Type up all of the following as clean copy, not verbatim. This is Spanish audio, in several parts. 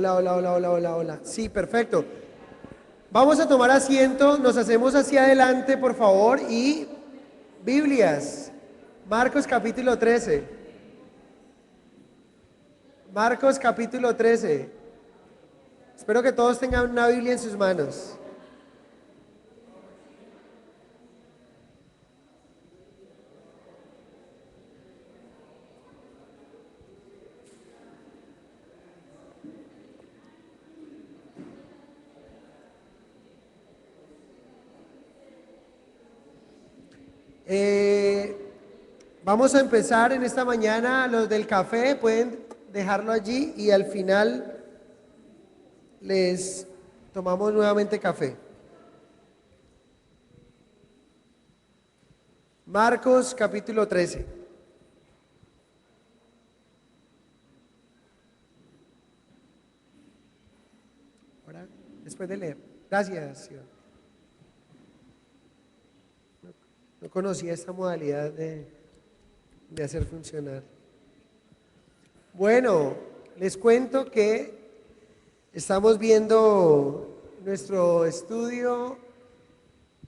Hola, hola, hola, hola, hola, hola. Sí, perfecto. Vamos a tomar asiento, nos hacemos hacia adelante, por favor, y Biblias. Marcos capítulo 13. Marcos capítulo 13. Espero que todos tengan una Biblia en sus manos. Eh, Vamos a empezar en esta mañana. Los del café pueden dejarlo allí y al final les tomamos nuevamente café. Marcos capítulo 13. Ahora, después de leer. Gracias, Señor. No conocía esta modalidad de hacer funcionar. Bueno, les cuento que estamos viendo nuestro estudio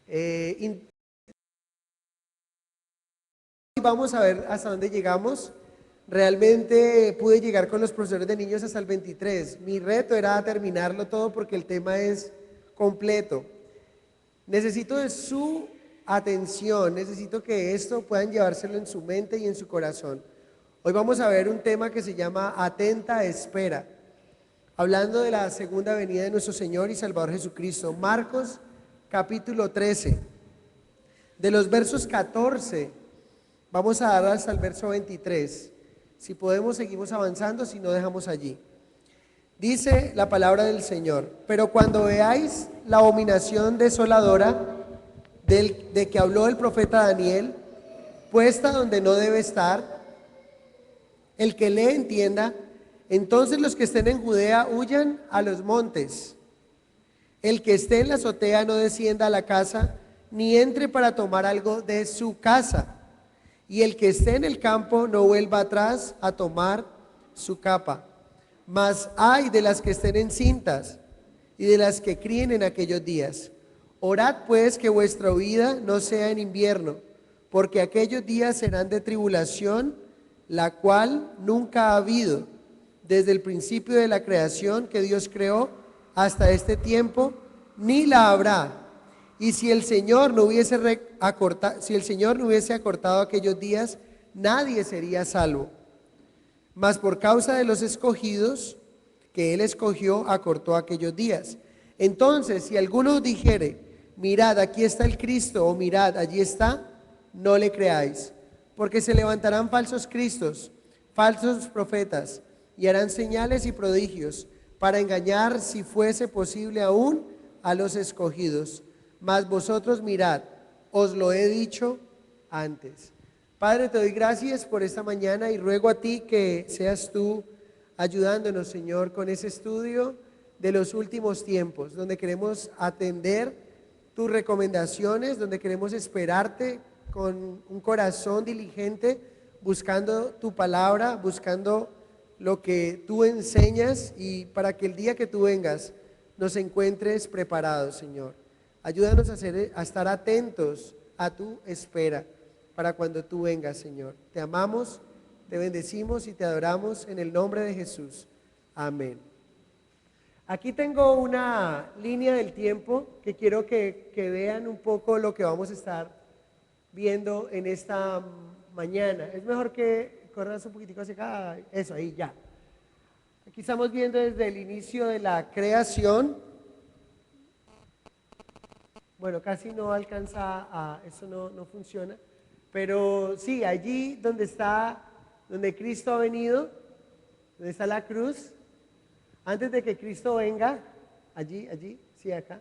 y vamos a ver hasta dónde llegamos. Realmente pude llegar con los profesores de niños hasta el 23. Mi reto era terminarlo todo porque el tema es completo. Necesito de su atención, necesito que esto puedan llevárselo en su mente y en su corazón. Hoy vamos a ver un tema que se llama Atenta Espera, hablando de la segunda venida de nuestro Señor y Salvador Jesucristo. Marcos capítulo 13, de los versos 14, vamos a dar hasta el verso 23. Si podemos seguimos avanzando, si no dejamos allí. Dice la palabra del Señor: pero cuando veáis la abominación desoladora de que habló el profeta Daniel, puesta donde no debe estar, el que lee entienda, entonces los que estén en Judea huyan a los montes. El que esté en la azotea no descienda a la casa, ni entre para tomar algo de su casa. Y el que esté en el campo no vuelva atrás a tomar su capa. Mas ay de las que estén encintas y de las que críen en aquellos días. Orad pues que vuestra huida no sea en invierno, porque aquellos días serán de tribulación, la cual nunca ha habido desde el principio de la creación que Dios creó hasta este tiempo, ni la habrá. Y si el Señor no hubiese si el Señor no hubiese acortado aquellos días, nadie sería salvo. Mas por causa de los escogidos que Él escogió, acortó aquellos días. Entonces, si alguno dijere, mirad, aquí está el Cristo, o mirad, allí está, no le creáis, porque se levantarán falsos cristos, falsos profetas, y harán señales y prodigios, para engañar, si fuese posible aún, a los escogidos. Mas vosotros mirad, os lo he dicho antes. Padre, te doy gracias por esta mañana y ruego a ti que seas tú ayudándonos, Señor, con ese estudio de los últimos tiempos, donde queremos atender tus recomendaciones, donde queremos esperarte con un corazón diligente, buscando tu palabra, buscando lo que tú enseñas, y para que el día que tú vengas nos encuentres preparados, Señor. Ayúdanos a estar atentos a tu espera para cuando tú vengas, Señor. Te amamos, te bendecimos y te adoramos en el nombre de Jesús. Amén. Aquí tengo una línea del tiempo que quiero que vean un poco lo que vamos a estar viendo en esta mañana. Es mejor que corras un poquitico hacia acá. Eso, ahí ya. Aquí estamos viendo desde el inicio de la creación. Bueno, casi no alcanza eso no funciona. Pero sí, allí donde Cristo ha venido, donde está la cruz, antes de que Cristo venga, allí, sí, acá,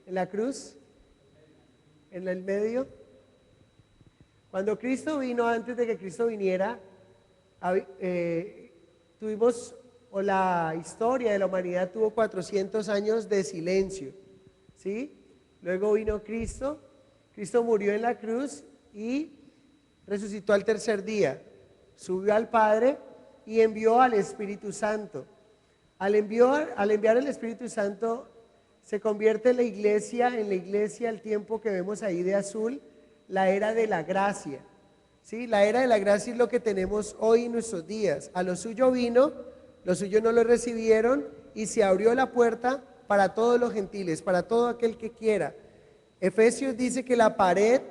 en la cruz, en el medio. Cuando Cristo vino, antes de que Cristo viniera, tuvimos, o la historia de la humanidad tuvo 400 años de silencio, ¿sí? Luego vino Cristo, Cristo murió en la cruz y resucitó al tercer día, subió al Padre y envió al Espíritu Santo. Al enviar el Espíritu Santo, se convierte la iglesia el tiempo que vemos ahí de azul, la era de la gracia. ¿Sí? La era de la gracia es lo que tenemos hoy en nuestros días. A lo suyo vino, los suyos no lo recibieron y se abrió la puerta para todos los gentiles, para todo aquel que quiera. Efesios dice que la pared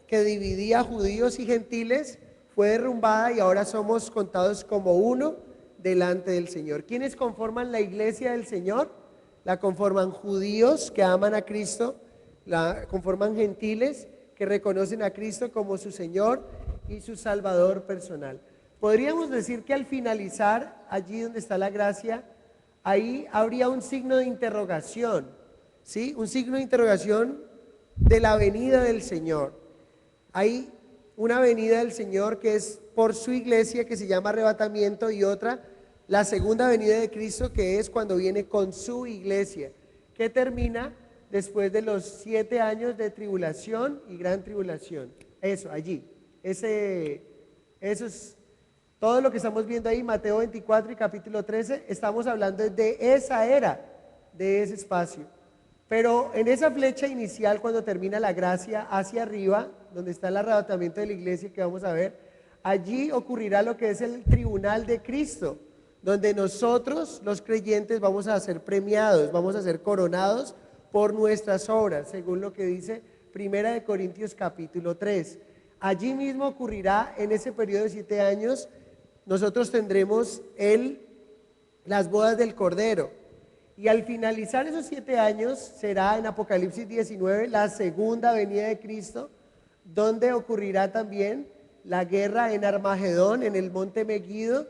que dividía judíos y gentiles fue derrumbada y ahora somos contados como uno delante del Señor. ¿Quiénes conforman la iglesia del Señor? La conforman judíos que aman a Cristo, la conforman gentiles que reconocen a Cristo como su Señor y su Salvador personal. Podríamos decir que al finalizar, allí donde está la gracia, ahí habría un signo de interrogación, ¿sí? Un signo de interrogación de la venida del Señor. Hay una venida del Señor que es por su iglesia, que se llama arrebatamiento, y otra, la segunda venida de Cristo, que es cuando viene con su iglesia, que termina después de los 7 años de tribulación y gran tribulación. Eso, allí. Eso es todo lo que estamos viendo ahí, Mateo 24 y capítulo 13, estamos hablando de esa era, de ese espacio. Pero en esa flecha inicial, cuando termina la gracia hacia arriba, donde está el arrebatamiento de la iglesia que vamos a ver, allí ocurrirá lo que es el tribunal de Cristo, donde nosotros, los creyentes, vamos a ser premiados, vamos a ser coronados por nuestras obras, según lo que dice Primera de Corintios capítulo 3. Allí mismo ocurrirá en ese periodo de 7 años, nosotros tendremos las bodas del Cordero. Y al finalizar esos 7 años será en Apocalipsis 19 la segunda venida de Cristo, donde ocurrirá también la guerra en Armagedón, en el monte Meguido,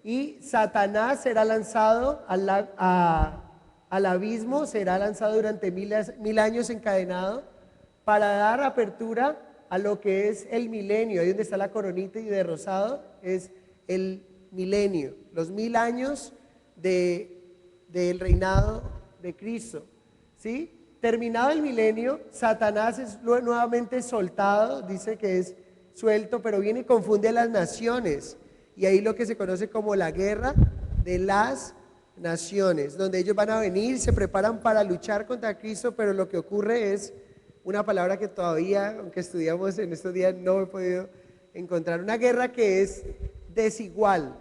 y Satanás será lanzado al abismo, será lanzado durante 1000 años encadenado para dar apertura a lo que es el milenio. Ahí donde está la coronita y de rosado es el milenio, los 1000 años del reinado de Cristo, ¿sí? Terminado el milenio, Satanás es nuevamente soltado, dice que es suelto, pero viene y confunde a las naciones, y ahí lo que se conoce como la guerra de las naciones, donde ellos van a venir, se preparan para luchar contra Cristo, pero lo que ocurre es una palabra que todavía, aunque estudiamos en estos días, no he podido encontrar, una guerra que es desigual,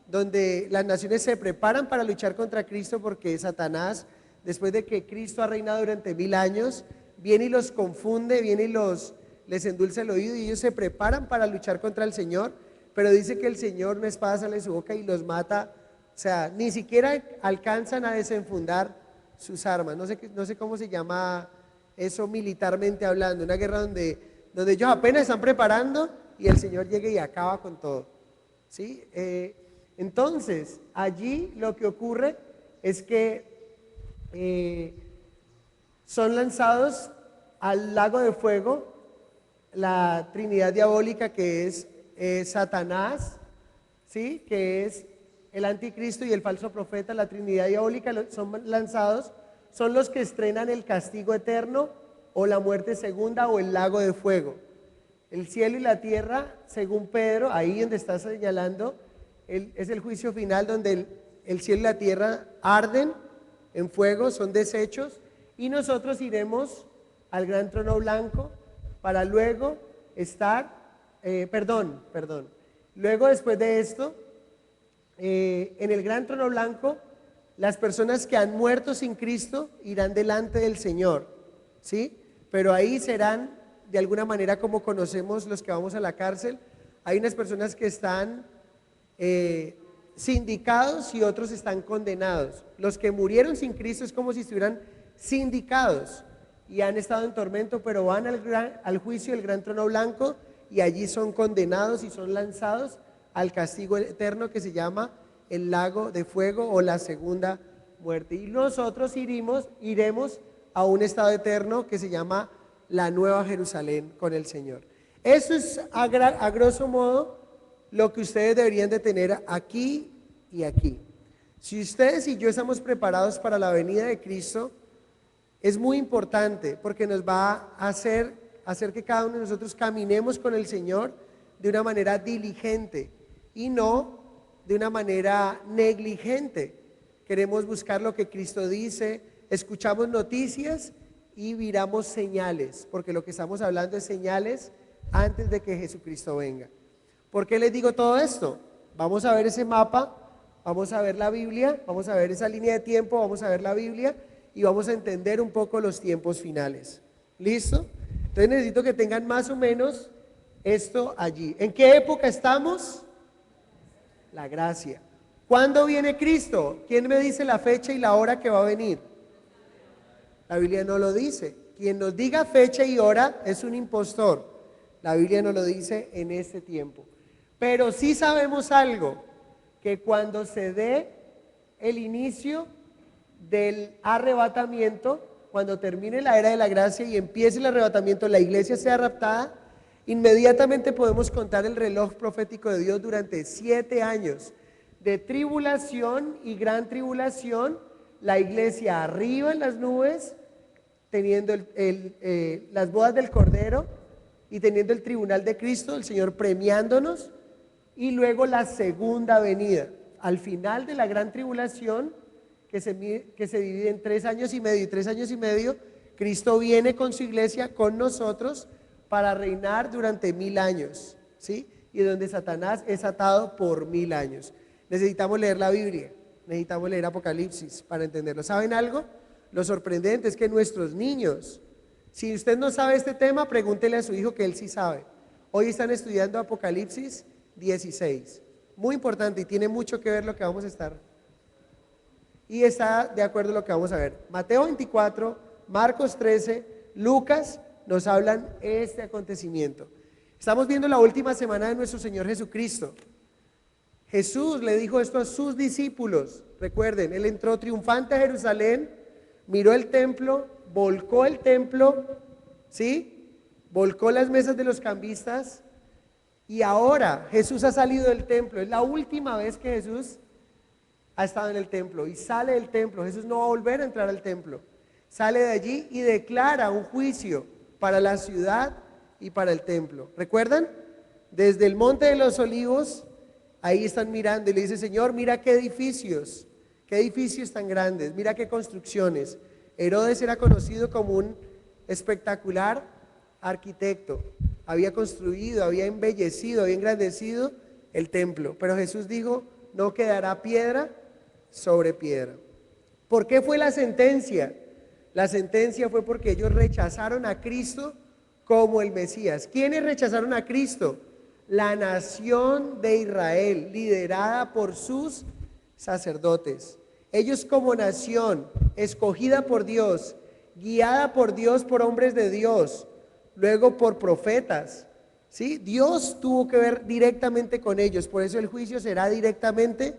donde las naciones se preparan para luchar contra Cristo porque Satanás, después de que Cristo ha reinado durante 1000 años, viene y los confunde, viene y les endulza el oído y ellos se preparan para luchar contra el Señor, pero dice que el Señor una espada sale de su boca y los mata, o sea, ni siquiera alcanzan a desenfundar sus armas, no sé cómo se llama eso militarmente hablando, una guerra donde ellos apenas están preparando y el Señor llega y acaba con todo, ¿sí? Entonces, allí lo que ocurre es que son lanzados al lago de fuego la Trinidad diabólica, que es Satanás, ¿sí? Que es el anticristo y el falso profeta. La Trinidad diabólica son lanzados, son los que estrenan el castigo eterno o la muerte segunda o el lago de fuego. El cielo y la tierra, según Pedro, ahí donde está señalando, es el juicio final donde el cielo y la tierra arden en fuego, son deshechos, y nosotros iremos al gran trono blanco para luego estar, luego después de esto, en el gran trono blanco, las personas que han muerto sin Cristo irán delante del Señor, ¿sí? Pero ahí serán de alguna manera como conocemos los que vamos a la cárcel. Hay unas personas que están sindicados y otros están condenados. Los que murieron sin Cristo es como si estuvieran sindicados y han estado en tormento, pero van al juicio del gran trono blanco y allí son condenados y son lanzados al castigo eterno que se llama el lago de fuego o la segunda muerte. Y nosotros iremos a un estado eterno que se llama la Nueva Jerusalén con el Señor. Eso es a grosso modo lo que ustedes deberían de tener aquí y aquí. Si ustedes y yo estamos preparados para la venida de Cristo, es muy importante porque nos va a hacer que cada uno de nosotros caminemos con el Señor de una manera diligente y no de una manera negligente. queremos buscar lo que Cristo dice, escuchamos noticias y miramos señales, porque lo que estamos hablando es señales antes de que Jesucristo venga. ¿Por qué les digo todo esto? Vamos a ver ese mapa, vamos a ver la Biblia, vamos a ver esa línea de tiempo, vamos a ver la Biblia y vamos a entender un poco los tiempos finales. ¿Listo? Entonces necesito que tengan más o menos esto allí. ¿En qué época estamos? La gracia. ¿Cuándo viene Cristo? ¿Quién me dice la fecha y la hora que va a venir? La Biblia no lo dice. Quien nos diga fecha y hora es un impostor. La Biblia no lo dice en este tiempo. Pero sí sabemos algo, que cuando se dé el inicio del arrebatamiento, cuando termine la era de la gracia y empiece el arrebatamiento, la iglesia sea raptada, inmediatamente podemos contar el reloj profético de Dios durante 7 años de tribulación y gran tribulación, la iglesia arriba en las nubes, teniendo las bodas del Cordero y teniendo el tribunal de Cristo, el Señor premiándonos, y luego la segunda venida, al final de la gran tribulación, que se divide en 3 años y medio y 3 años y medio, Cristo viene con su iglesia, con nosotros, para reinar durante 1000 años, ¿sí? Y donde Satanás es atado por 1000 años. Necesitamos leer la Biblia, necesitamos leer Apocalipsis para entenderlo. ¿Saben algo? Lo sorprendente es que nuestros niños, si usted no sabe este tema, pregúntele a su hijo que él sí sabe. Hoy están estudiando Apocalipsis 16. Muy importante y tiene mucho que ver lo que vamos a estar. Y está de acuerdo a lo que vamos a ver. Mateo 24, Marcos 13, Lucas nos hablan este acontecimiento. Estamos viendo la última semana de nuestro Señor Jesucristo. Jesús le dijo esto a sus discípulos. Recuerden, Él entró triunfante a Jerusalén, miró el templo, volcó el templo, ¿sí? Volcó las mesas de los cambistas y ahora Jesús ha salido del templo. Es la última vez que Jesús ha estado en el templo y sale del templo. Jesús no va a volver a entrar al templo. Sale de allí y declara un juicio para la ciudad y para el templo. ¿Recuerdan? Desde el Monte de los Olivos, ahí están mirando y le dice: Señor, mira qué edificios tan grandes, mira qué construcciones. Herodes era conocido como un espectacular arquitecto. Había construido, había embellecido, había engrandecido el templo. Pero Jesús dijo: no quedará piedra sobre piedra. ¿Por qué fue la sentencia? La sentencia fue porque ellos rechazaron a Cristo como el Mesías. ¿Quiénes rechazaron a Cristo? La nación de Israel, liderada por sus sacerdotes. Ellos como nación, escogida por Dios, guiada por Dios, por hombres de Dios, luego por profetas, ¿sí? Dios tuvo que ver directamente con ellos, por eso el juicio será directamente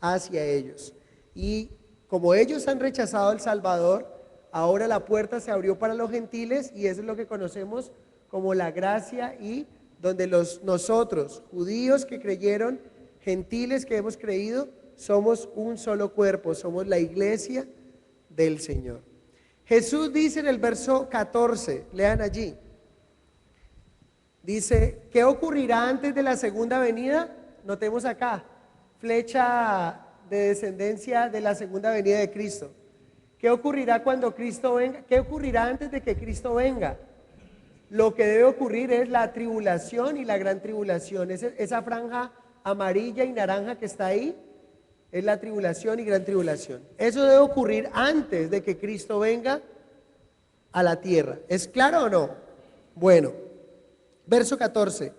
hacia ellos. Y como ellos han rechazado al Salvador, ahora la puerta se abrió para los gentiles y eso es lo que conocemos como la gracia, y donde nosotros, judíos que creyeron, gentiles que hemos creído, somos un solo cuerpo, somos la iglesia del Señor. Jesús dice en el verso 14, lean allí, dice: ¿qué ocurrirá antes de la segunda venida? Notemos acá, flecha de descendencia de la segunda venida de Cristo. ¿Qué ocurrirá cuando Cristo venga? ¿Qué ocurrirá antes de que Cristo venga? Lo que debe ocurrir es la tribulación y la gran tribulación. Esa franja amarilla y naranja que está ahí es la tribulación y gran tribulación. Eso debe ocurrir antes de que Cristo venga a la tierra. ¿Es claro o no? Bueno, verso 14.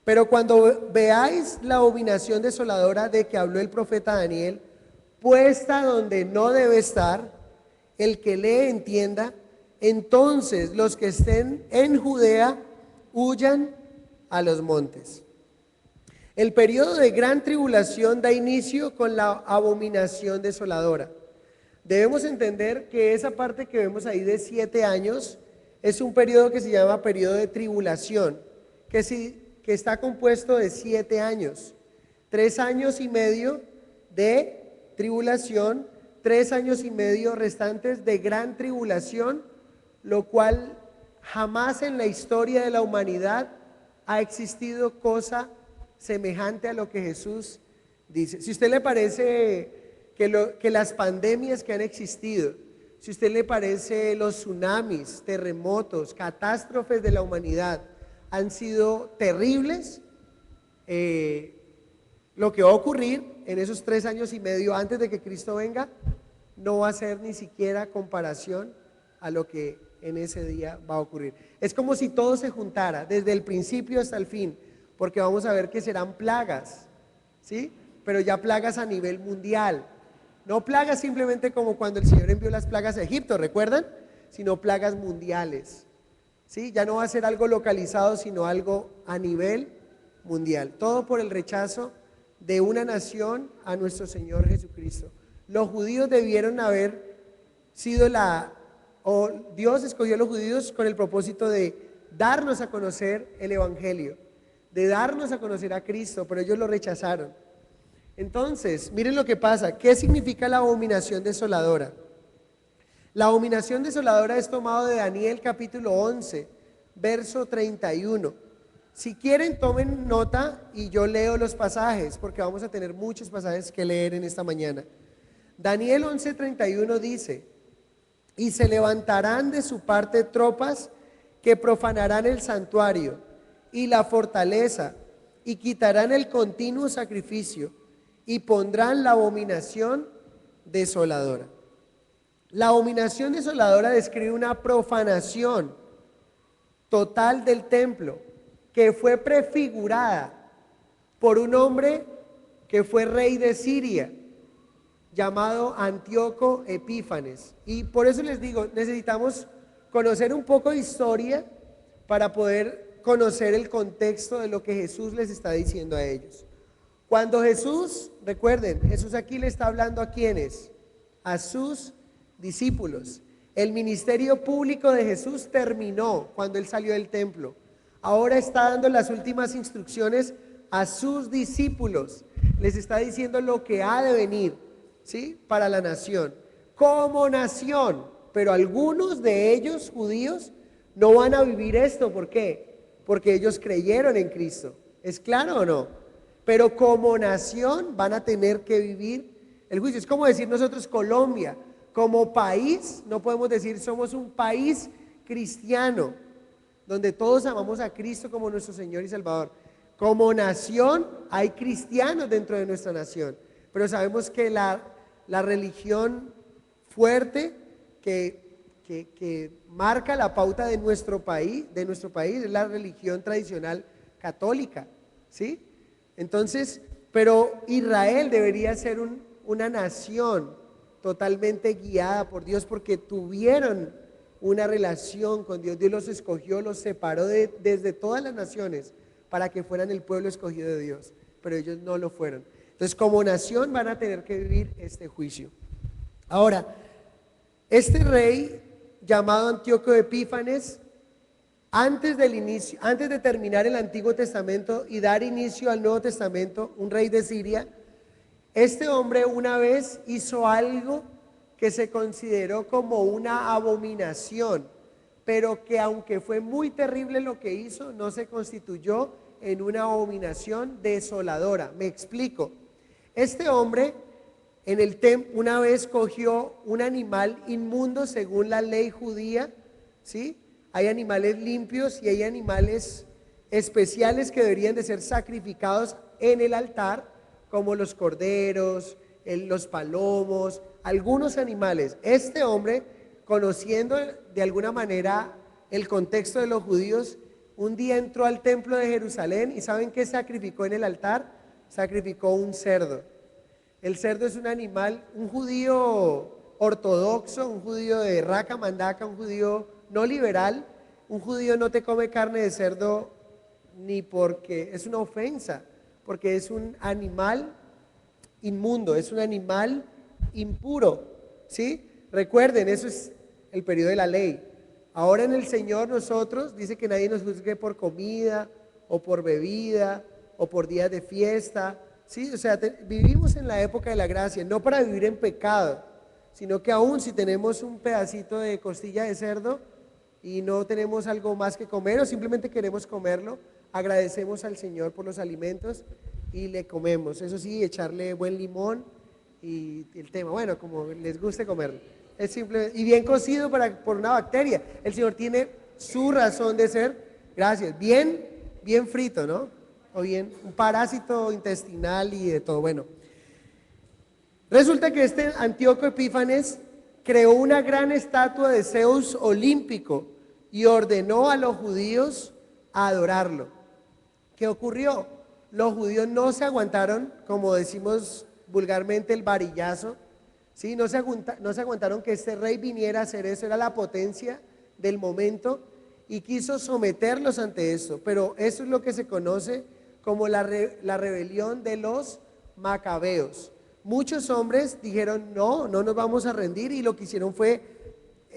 Pero cuando veáis la abominación desoladora de que habló el profeta Daniel, puesta donde no debe estar, el que lee entienda, entonces los que estén en Judea huyan a los montes. El periodo de gran tribulación da inicio con la abominación desoladora. Debemos entender que esa parte que vemos ahí de 7 años es un periodo que se llama periodo de tribulación, que está compuesto de 7 años, 3 años y medio de tribulación, 3 años y medio restantes de gran tribulación, lo cual jamás en la historia de la humanidad ha existido cosa semejante a lo que Jesús dice. Si a usted le parece que las pandemias que han existido, si a usted le parece los tsunamis, terremotos, catástrofes de la humanidad, han sido terribles, lo que va a ocurrir en esos 3 años y medio antes de que Cristo venga, no va a ser ni siquiera comparación a lo que en ese día va a ocurrir. Es como si todo se juntara, desde el principio hasta el fin, porque vamos a ver que serán plagas, ¿sí? Pero ya plagas a nivel mundial. No plagas simplemente como cuando el Señor envió las plagas a Egipto, ¿recuerdan? Sino plagas mundiales, ¿sí? Ya no va a ser algo localizado, sino algo a nivel mundial. Todo por el rechazo de una nación a nuestro Señor Jesucristo. Los judíos debieron haber sido Dios escogió a los judíos con el propósito de darnos a conocer el Evangelio, de darnos a conocer a Cristo, pero ellos lo rechazaron. Entonces, miren lo que pasa. ¿Qué significa la abominación desoladora? La abominación desoladora es tomado de Daniel capítulo 11, verso 31. Si quieren, tomen nota y yo leo los pasajes, porque vamos a tener muchos pasajes que leer en esta mañana. Daniel 11:31 dice: y se levantarán de su parte tropas que profanarán el santuario y la fortaleza, y quitarán el continuo sacrificio, y pondrán la abominación desoladora. La abominación desoladora describe una profanación total del templo, que fue prefigurada por un hombre que fue rey de Siria, llamado Antíoco Epífanes. Y por eso les digo, necesitamos conocer un poco de historia para poder conocer el contexto de lo que Jesús les está diciendo a ellos. Cuando Jesús, recuerden, Jesús aquí le está hablando a ¿quiénes? A sus discípulos. El ministerio público de Jesús terminó cuando Él salió del templo. Ahora está dando las últimas instrucciones a sus discípulos. Les está diciendo lo que ha de venir, ¿sí? Para la nación. Como nación. Pero algunos de ellos, judíos, no van a vivir esto. ¿Por qué? Porque ellos creyeron en Cristo. ¿Es claro o no? Pero como nación van a tener que vivir el juicio. Es como decir nosotros Colombia. Como país, no podemos decir somos un país cristiano, donde todos amamos a Cristo como nuestro Señor y Salvador. Como nación, hay cristianos dentro de nuestra nación, pero sabemos que la religión fuerte que marca la pauta de nuestro país es la religión tradicional católica, ¿sí? Entonces, pero Israel debería ser una nación totalmente guiada por Dios, porque tuvieron una relación con Dios. Dios los escogió, los separó desde todas las naciones para que fueran el pueblo escogido de Dios, pero ellos no lo fueron. Entonces, como nación van a tener que vivir este juicio. Ahora, este rey llamado Antíoco Epífanes, antes de terminar el Antiguo Testamento y dar inicio al Nuevo Testamento, un rey de Siria, este hombre una vez hizo algo que se consideró como una abominación, pero que aunque fue muy terrible lo que hizo, no se constituyó en una abominación desoladora. Me explico. Este hombre una vez cogió un animal inmundo según la ley judía, ¿sí? Hay animales limpios y hay animales especiales que deberían de ser sacrificados en el altar, como los corderos, los palomos, algunos animales. Este hombre, conociendo de alguna manera el contexto de los judíos, un día entró al templo de Jerusalén y ¿saben qué sacrificó en el altar? Sacrificó un cerdo. El cerdo es un animal, un judío ortodoxo, un judío de raca mandaca, un judío no liberal. Un judío no te come carne de cerdo ni porque es una ofensa, porque es un animal inmundo, es un animal impuro, ¿sí? Recuerden, eso es el periodo de la ley. Ahora en el Señor nosotros, dice que nadie nos juzgue por comida, o por bebida, o por días de fiesta, ¿sí? O sea, vivimos en la época de la gracia, no para vivir en pecado, sino que aún si tenemos un pedacito de costilla de cerdo y no tenemos algo más que comer, o simplemente queremos comerlo, agradecemos al Señor por los alimentos y le comemos. Eso sí, echarle buen limón y el tema, bueno, como les guste comerlo. Es simple y bien cocido por una bacteria. El Señor tiene su razón de ser. Gracias. Bien frito, ¿no? O bien un parásito intestinal y de todo. Bueno, resulta que este Antíoco Epífanes creó una gran estatua de Zeus olímpico y ordenó a los judíos a adorarlo. ¿Qué ocurrió? Los judíos no se aguantaron, como decimos vulgarmente, el varillazo, ¿sí? No se aguantaron que este rey viniera a hacer eso, era la potencia del momento y quiso someterlos ante eso. Pero eso es lo que se conoce como la rebelión de los macabeos. Muchos hombres dijeron, no nos vamos a rendir, y lo que hicieron fue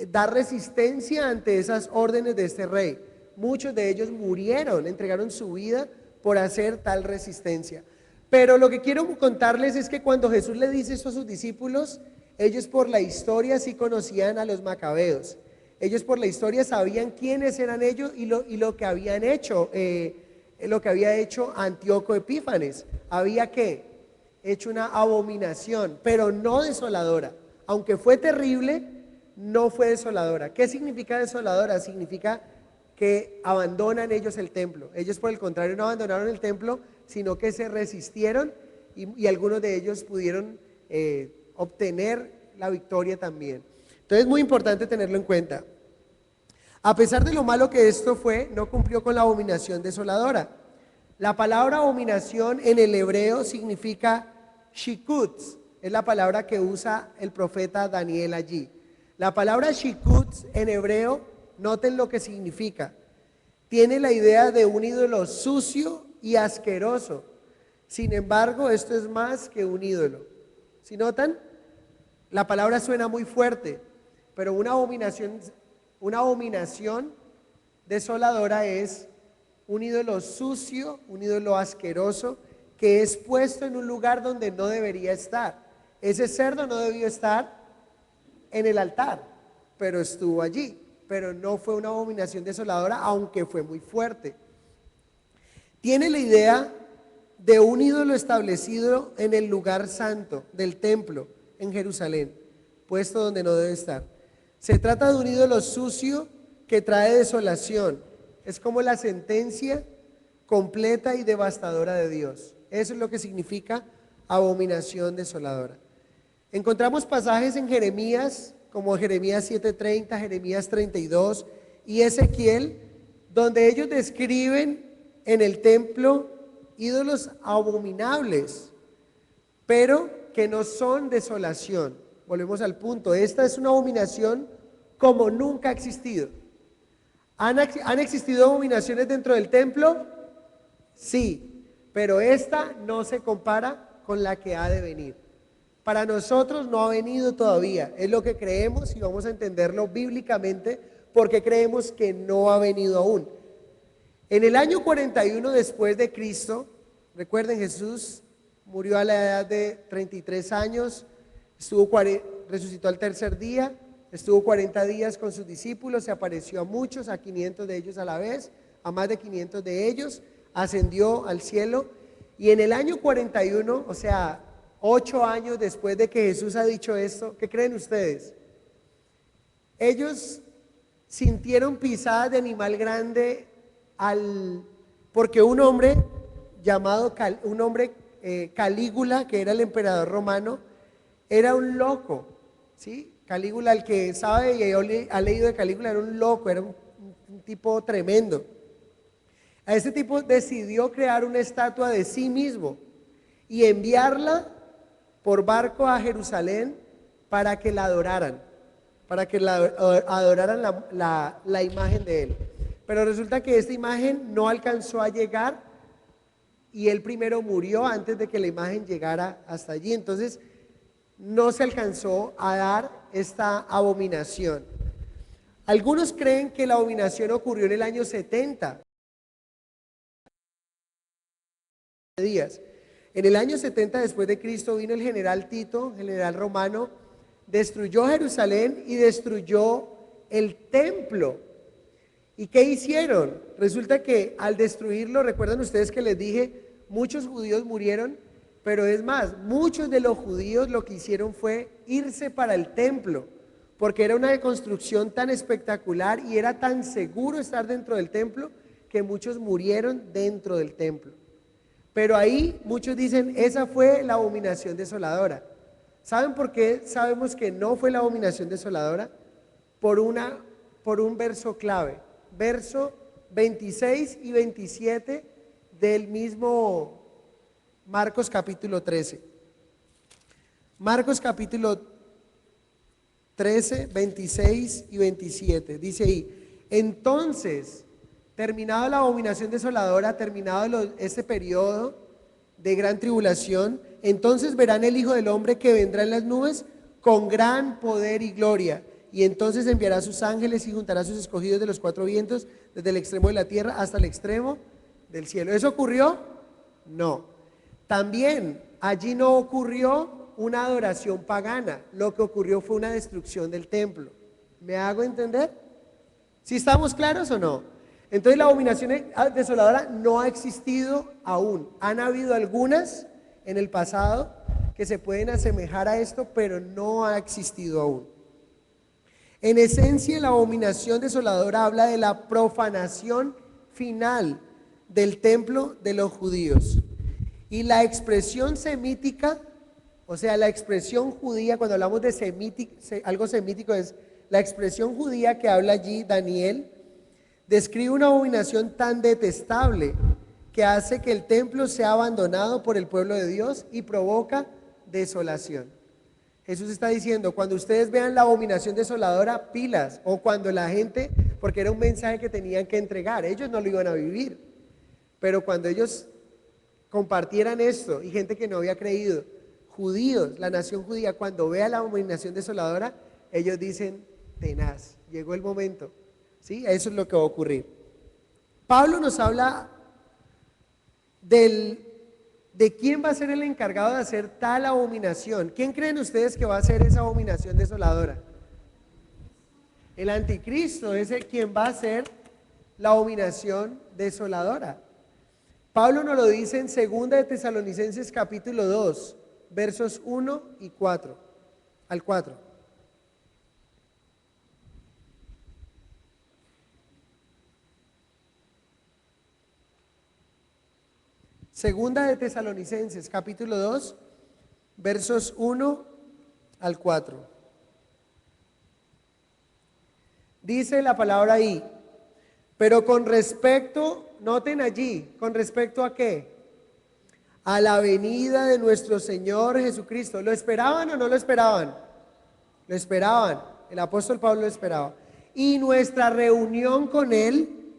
dar resistencia ante esas órdenes de este rey. Muchos de ellos murieron, entregaron su vida por hacer tal resistencia. Pero lo que quiero contarles es que cuando Jesús le dice esto a sus discípulos, ellos por la historia sí conocían a los macabeos. Ellos por la historia sabían quiénes eran ellos y lo que habían hecho, lo que había hecho Antíoco Epífanes. Había hecho una abominación, pero no desoladora. Aunque fue terrible, no fue desoladora. ¿Qué significa desoladora? Significa que abandonan ellos el templo. Ellos por el contrario no abandonaron el templo, sino que se resistieron y algunos de ellos pudieron obtener la victoria también. Entonces es muy importante tenerlo en cuenta. A pesar de lo malo que esto fue, no cumplió con la abominación desoladora. La palabra abominación en el hebreo significa shikutz, es la palabra que usa el profeta Daniel allí. La palabra shikutz en hebreo, noten lo que significa. Tiene la idea de un ídolo sucio y asqueroso. Sin embargo, esto es más que un ídolo. ¿Sí notan? La palabra suena muy fuerte, pero una abominación desoladora es un ídolo sucio, un ídolo asqueroso, que es puesto en un lugar donde no debería estar. Ese cerdo no debió estar en el altar, pero estuvo allí. Pero no fue una abominación desoladora, aunque fue muy fuerte. Tiene la idea de un ídolo establecido en el lugar santo del templo en Jerusalén, puesto donde no debe estar. Se trata de un ídolo sucio que trae desolación. Es como la sentencia completa y devastadora de Dios. Eso es lo que significa abominación desoladora. Encontramos pasajes en Jeremías, como Jeremías 7:30, Jeremías 32 y Ezequiel, donde ellos describen en el templo ídolos abominables, pero que no son desolación. Volvemos al punto, esta es una abominación como nunca ha existido. ¿Han existido abominaciones dentro del templo? Sí, pero esta no se compara con la que ha de venir. Para nosotros no ha venido todavía, es lo que creemos y vamos a entenderlo bíblicamente porque creemos que no ha venido aún. En el año 41 después de Cristo, recuerden, Jesús murió a la edad de 33 años, resucitó al tercer día, estuvo 40 días con sus discípulos, se apareció a muchos, a 500 de ellos a la vez, a más de 500 de ellos, ascendió al cielo, y en el año 41, o sea, 8 años después de que Jesús ha dicho esto, ¿qué creen ustedes? Ellos sintieron pisadas de animal grande porque un hombre Calígula, que era el emperador romano, era un loco, ¿sí? Calígula, el que sabe y ha leído de Calígula, era un loco, era un tipo tremendo. A este tipo decidió crear una estatua de sí mismo y enviarla por barco a Jerusalén para que la adoraran, la imagen de él. Pero resulta que esta imagen no alcanzó a llegar y él primero murió antes de que la imagen llegara hasta allí. Entonces no se alcanzó a dar esta abominación. Algunos creen que la abominación ocurrió en el año 70 días. En el año 70 después de Cristo vino el general Tito, general romano, destruyó Jerusalén y destruyó el templo. ¿Y qué hicieron? Resulta que al destruirlo, recuerdan ustedes que les dije, muchos judíos murieron Pero es más, muchos de los judíos lo que hicieron fue irse para el templo, porque era una construcción tan espectacular y era tan seguro estar dentro del templo que muchos murieron dentro del templo. Pero ahí muchos dicen, esa fue la abominación desoladora. ¿Saben por qué sabemos que no fue la abominación desoladora? Por un verso clave, verso 26 y 27 del mismo Marcos capítulo 13. Marcos capítulo 13, 26 y 27. Dice ahí, entonces, terminado la abominación desoladora, terminado este periodo de gran tribulación, entonces verán el Hijo del Hombre que vendrá en las nubes con gran poder y gloria. Y entonces enviará a sus ángeles y juntará a sus escogidos de los cuatro vientos, desde el extremo de la tierra hasta el extremo del cielo. ¿Eso ocurrió? No. También allí no ocurrió una adoración pagana. Lo que ocurrió fue una destrucción del templo. ¿Me hago entender? ¿Sí estamos claros o no? Entonces la abominación desoladora no ha existido aún. Han habido algunas en el pasado que se pueden asemejar a esto, pero no ha existido aún. En esencia, la abominación desoladora habla de la profanación final del templo de los judíos. Y la expresión semítica, o sea, la expresión judía, cuando hablamos de algo semítico, es la expresión judía que habla allí Daniel, describe una abominación tan detestable que hace que el templo sea abandonado por el pueblo de Dios y provoca desolación. Jesús está diciendo, cuando ustedes vean la abominación desoladora, pilas, o cuando la gente, porque era un mensaje que tenían que entregar, ellos no lo iban a vivir, pero cuando ellos compartieran esto, y gente que no había creído, judíos, la nación judía, cuando vea la abominación desoladora, ellos dicen, tenaz, llegó el momento, ¿sí? Eso es lo que va a ocurrir. Pablo nos habla de quién va a ser el encargado de hacer tal abominación. ¿Quién creen ustedes que va a hacer esa abominación desoladora? El anticristo es quien va a hacer la abominación desoladora. Pablo nos lo dice en 2 de Tesalonicenses capítulo 2, versos 1 y 4, al 4. Segunda de Tesalonicenses, capítulo 2, versos 1 al 4. Dice la palabra ahí, pero con respecto, noten allí, ¿con respecto a qué? A la venida de nuestro Señor Jesucristo. ¿Lo esperaban o no lo esperaban? Lo esperaban, el apóstol Pablo lo esperaba. Y nuestra reunión con Él,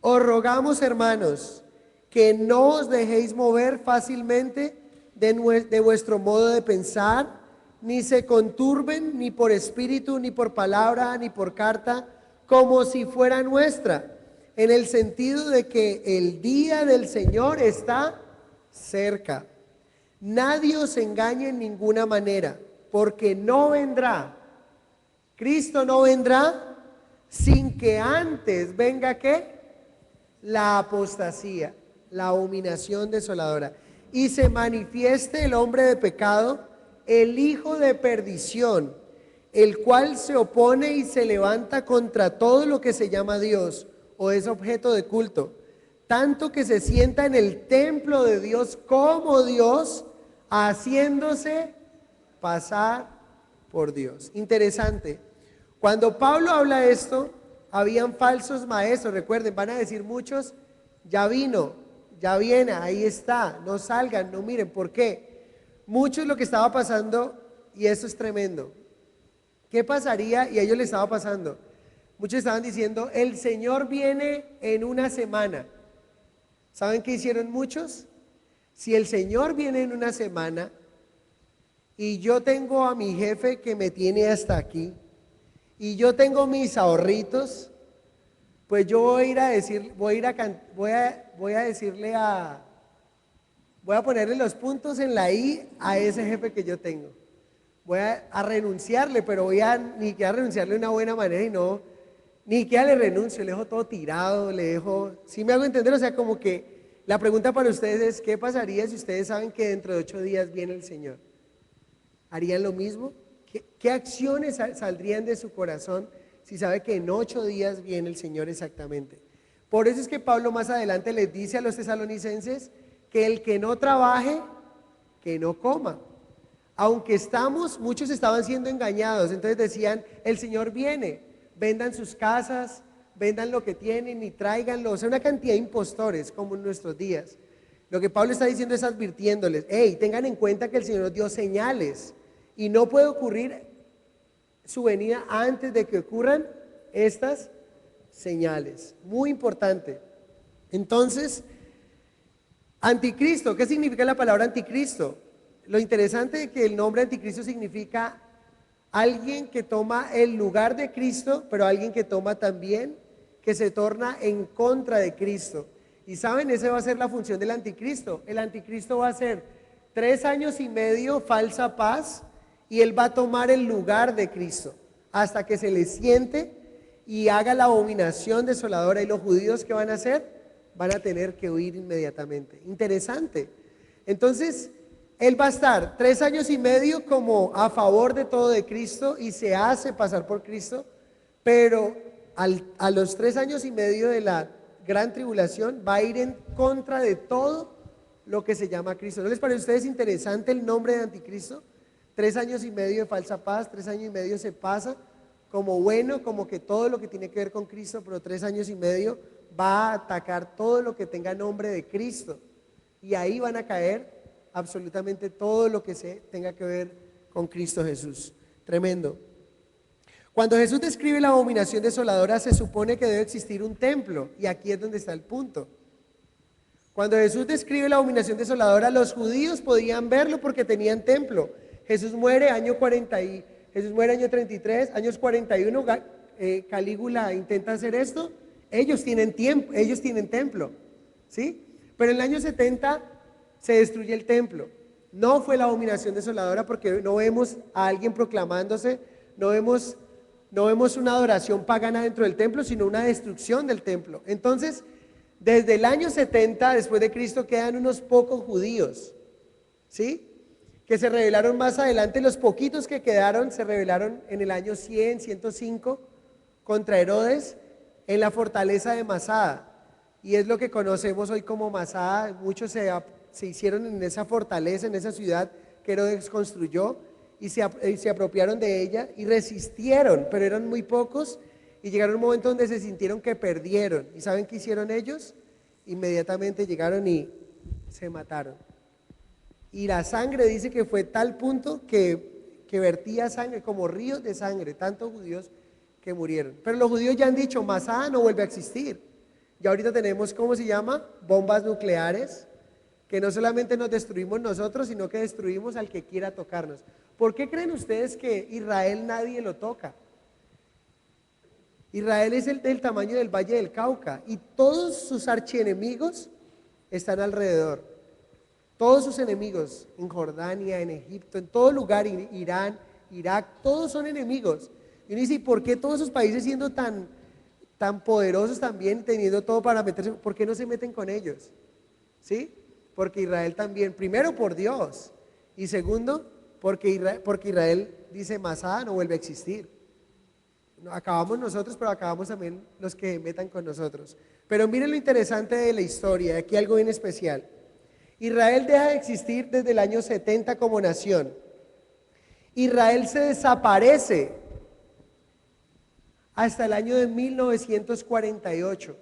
os rogamos, hermanos, que no os dejéis mover fácilmente de vuestro modo de pensar, ni se conturben ni por espíritu, ni por palabra, ni por carta, como si fuera nuestra, en el sentido de que el día del Señor está cerca. Nadie os engañe en ninguna manera, porque no vendrá, Cristo no vendrá sin que antes venga ¿qué? La apostasía, la abominación desoladora, y se manifieste el hombre de pecado, el hijo de perdición, el cual se opone y se levanta contra todo lo que se llama Dios o es objeto de culto, tanto que se sienta en el templo de Dios como Dios, haciéndose pasar por Dios. Interesante. Cuando Pablo habla esto, habían falsos maestros, recuerden, van a decir muchos, ya vino, ya viene, ahí está, no salgan, no miren. ¿Por qué? Muchos lo que estaba pasando, y eso es tremendo, ¿qué pasaría? Y a ellos les estaba pasando, muchos estaban diciendo, el Señor viene en una semana. ¿Saben qué hicieron muchos? Si el Señor viene en una semana, y yo tengo a mi jefe que me tiene hasta aquí, y yo tengo mis ahorritos, pues yo voy a ir a decir, voy a decirle voy a ponerle los puntos en la I a ese jefe que yo tengo. Voy a renunciarle, pero ni que a renunciarle de una buena manera y no, ni que le renuncio, le dejo todo tirado, le dejo, ¿sí me hago entender? O sea, como que La pregunta para ustedes es, ¿qué pasaría si ustedes saben que dentro de 8 días viene el Señor? ¿Harían lo mismo? ¿Qué acciones saldrían de su corazón si sabe que en 8 días viene el Señor exactamente? Por eso es que Pablo más adelante les dice a los tesalonicenses que el que no trabaje, que no coma. Aunque muchos estaban siendo engañados, entonces decían, el Señor viene, vendan sus casas, vendan lo que tienen y tráiganlo. O sea, una cantidad de impostores como en nuestros días. Lo que Pablo está diciendo es advirtiéndoles, hey, tengan en cuenta que el Señor dio señales y no puede ocurrir su venida antes de que ocurran estas señales. Muy importante. Entonces, anticristo, ¿qué significa la palabra anticristo? Lo interesante es que el nombre anticristo significa alguien que toma el lugar de Cristo, pero alguien que toma también, que se torna en contra de Cristo. Y saben, esa va a ser la función del anticristo. El anticristo va a ser 3 años y medio falsa paz y él va a tomar el lugar de Cristo hasta que se le siente y haga la abominación desoladora. Y los judíos, ¿qué van a hacer? Van a tener que huir inmediatamente. Interesante. Entonces, él va a estar 3 años y medio como a favor de todo de Cristo y se hace pasar por Cristo, pero a los 3 años y medio de la gran tribulación va a ir en contra de todo lo que se llama Cristo. ¿No les parece a ustedes interesante el nombre de anticristo? 3 años y medio de falsa paz, 3 años y medio se pasa como bueno, como que todo lo que tiene que ver con Cristo, pero 3 años y medio va a atacar todo lo que tenga nombre de Cristo. Y ahí van a caer absolutamente todo lo que se tenga que ver con Cristo Jesús. Tremendo. Cuando Jesús describe la abominación desoladora, se supone que debe existir un templo, y aquí es donde está el punto. Cuando Jesús describe la abominación desoladora, los judíos podían verlo porque tenían templo. Jesús muere año 33, años 41, Calígula intenta hacer esto, ellos tienen templo, ¿sí? Pero en el año 70 se destruye el templo. No fue la abominación desoladora porque no vemos a alguien proclamándose, no vemos una adoración pagana dentro del templo, sino una destrucción del templo. Entonces, desde el año 70 después de Cristo quedan unos pocos judíos, ¿sí? Que se rebelaron más adelante. Los poquitos que quedaron se rebelaron en el año 100, 105 contra Herodes en la fortaleza de Masada. Y es lo que conocemos hoy como Masada. Muchos se hicieron en esa fortaleza, en esa ciudad que Herodes construyó y se apropiaron de ella y resistieron, pero eran muy pocos y llegaron a un momento donde se sintieron que perdieron. ¿Y saben qué hicieron ellos? Inmediatamente llegaron y se mataron. Y la sangre dice que fue tal punto que vertía sangre, como ríos de sangre, tantos judíos que murieron. Pero los judíos ya han dicho, Masada no vuelve a existir. Ya ahorita tenemos, ¿cómo se llama? Bombas nucleares, que no solamente nos destruimos nosotros, sino que destruimos al que quiera tocarnos. ¿Por qué creen ustedes que Israel nadie lo toca? Israel es del tamaño del Valle del Cauca y todos sus archienemigos están alrededor. Todos sus enemigos en Jordania, en Egipto, en todo lugar, Irán, Irak, todos son enemigos. Y uno dice, ¿y por qué todos esos países siendo tan poderosos también, teniendo todo para meterse, por qué no se meten con ellos? ¿Sí? Porque Israel también, primero por Dios, y segundo, porque Israel dice, Masada no vuelve a existir. Acabamos nosotros, pero acabamos también los que metan con nosotros. Pero miren lo interesante de la historia, aquí algo bien especial. Israel deja de existir desde el año 70 como nación. Israel se desaparece hasta el año de 1948.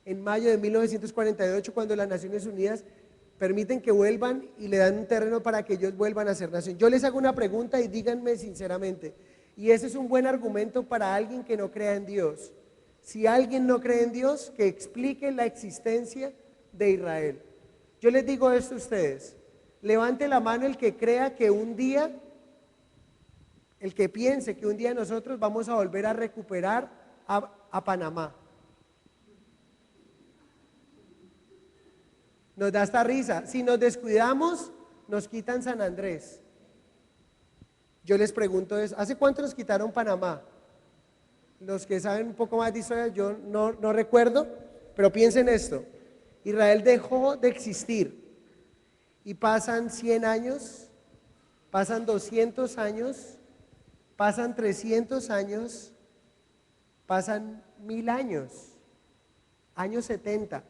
En mayo de 1948, cuando las Naciones Unidas permiten que vuelvan y le dan un terreno para que ellos vuelvan a ser nación. Yo les hago una pregunta y díganme sinceramente, y ese es un buen argumento para alguien que no crea en Dios. Si alguien no cree en Dios, que explique la existencia de Israel. Yo les digo esto a ustedes, levante la mano el que crea que un día, el que piense que un día nosotros vamos a volver a recuperar a Panamá. Nos da esta risa, si nos descuidamos, nos quitan San Andrés. Yo les pregunto eso, ¿hace cuánto nos quitaron Panamá? Los que saben un poco más de historia, yo no recuerdo, pero piensen esto. Israel dejó de existir y pasan 100 años, pasan 200 años, pasan 300 años, pasan 1000 años, años 70,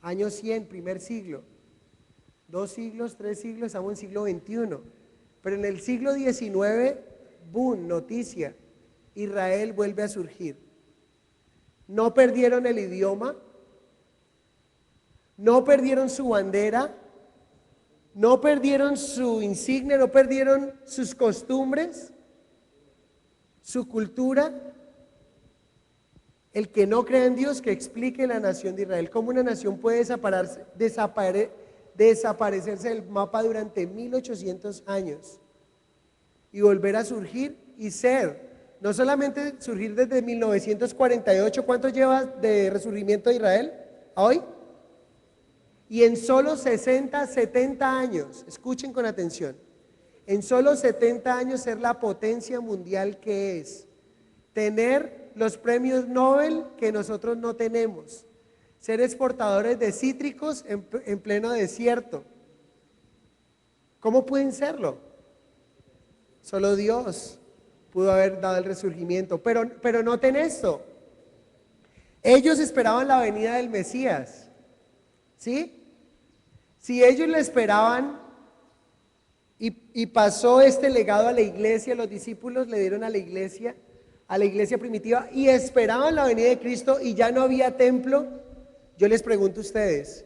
años 100, primer siglo, 2 siglos, 3 siglos, estamos en siglo XXI. Pero en el siglo XIX, boom, noticia, Israel vuelve a surgir. No perdieron el idioma, no perdieron su bandera, no perdieron su insignia, no perdieron sus costumbres, su cultura. El que no cree en Dios, que explique la nación de Israel. ¿Cómo una nación puede desaparecerse del mapa durante 1800 años y volver a surgir y ser? No solamente surgir desde 1948, ¿cuánto lleva de resurgimiento de Israel a hoy? Y en solo 60, 70 años, escuchen con atención, en solo 70 años ser la potencia mundial que es, tener los premios Nobel que nosotros no tenemos, ser exportadores de cítricos en pleno desierto. ¿Cómo pueden serlo? Solo Dios pudo haber dado el resurgimiento, pero noten esto, ellos esperaban la venida del Mesías, ¿sí? Si ellos le esperaban y pasó este legado a la iglesia, los discípulos le dieron a la iglesia primitiva y esperaban la venida de Cristo y ya no había templo, yo les pregunto a ustedes,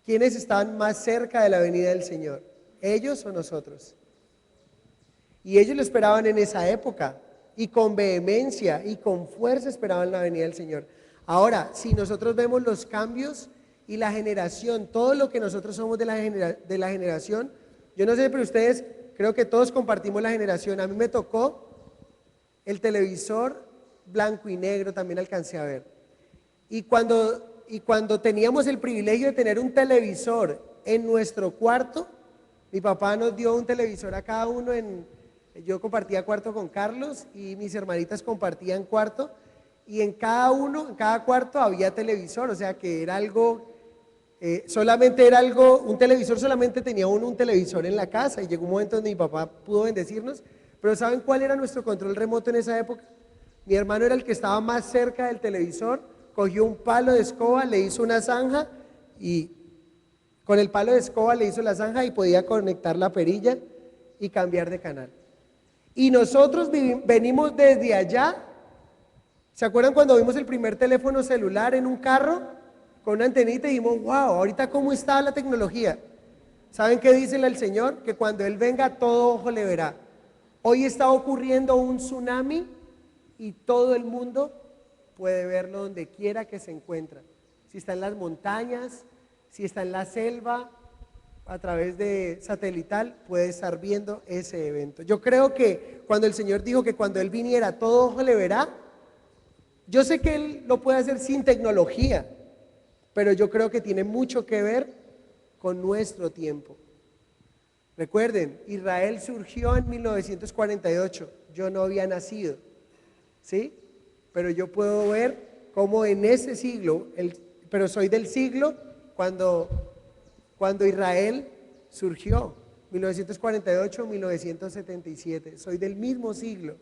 ¿quiénes estaban más cerca de la venida del Señor? ¿Ellos o nosotros? Y ellos lo esperaban en esa época y con vehemencia y con fuerza esperaban la venida del Señor. Ahora, si nosotros vemos los cambios y la generación, todo lo que nosotros somos de la generación, yo no sé, pero ustedes, creo que todos compartimos la generación. A mí me tocó el televisor blanco y negro, también alcancé a ver. Y cuando teníamos el privilegio de tener un televisor en nuestro cuarto, mi papá nos dio un televisor a cada uno yo compartía cuarto con Carlos y mis hermanitas compartían cuarto, y en cada cuarto había televisor, o sea que era algo, un televisor solamente tenía un televisor en la casa, y llegó un momento donde mi papá pudo bendecirnos. Pero ¿saben cuál era nuestro control remoto en esa época? Mi hermano era el que estaba más cerca del televisor, cogió un palo de escoba, le hizo una zanja y con el palo de escoba le hizo la zanja y podía conectar la perilla y cambiar de canal. Y nosotros venimos desde allá. ¿Se acuerdan cuando vimos el primer teléfono celular en un carro con una antenita y dijimos, wow, ahorita cómo está la tecnología? ¿Saben qué dice el Señor? Que cuando Él venga todo ojo le verá. Hoy está ocurriendo un tsunami y todo el mundo puede verlo donde quiera que se encuentra. Si está en las montañas, si está en la selva, a través de satelital puede estar viendo ese evento. Yo creo que cuando el Señor dijo que cuando Él viniera todo ojo le verá, yo sé que Él lo puede hacer sin tecnología, pero yo creo que tiene mucho que ver con nuestro tiempo. Recuerden, Israel surgió en 1948, yo no había nacido, ¿sí? Pero yo puedo ver cómo en ese siglo, pero soy del siglo cuando Israel surgió, 1948-1977, soy del mismo siglo,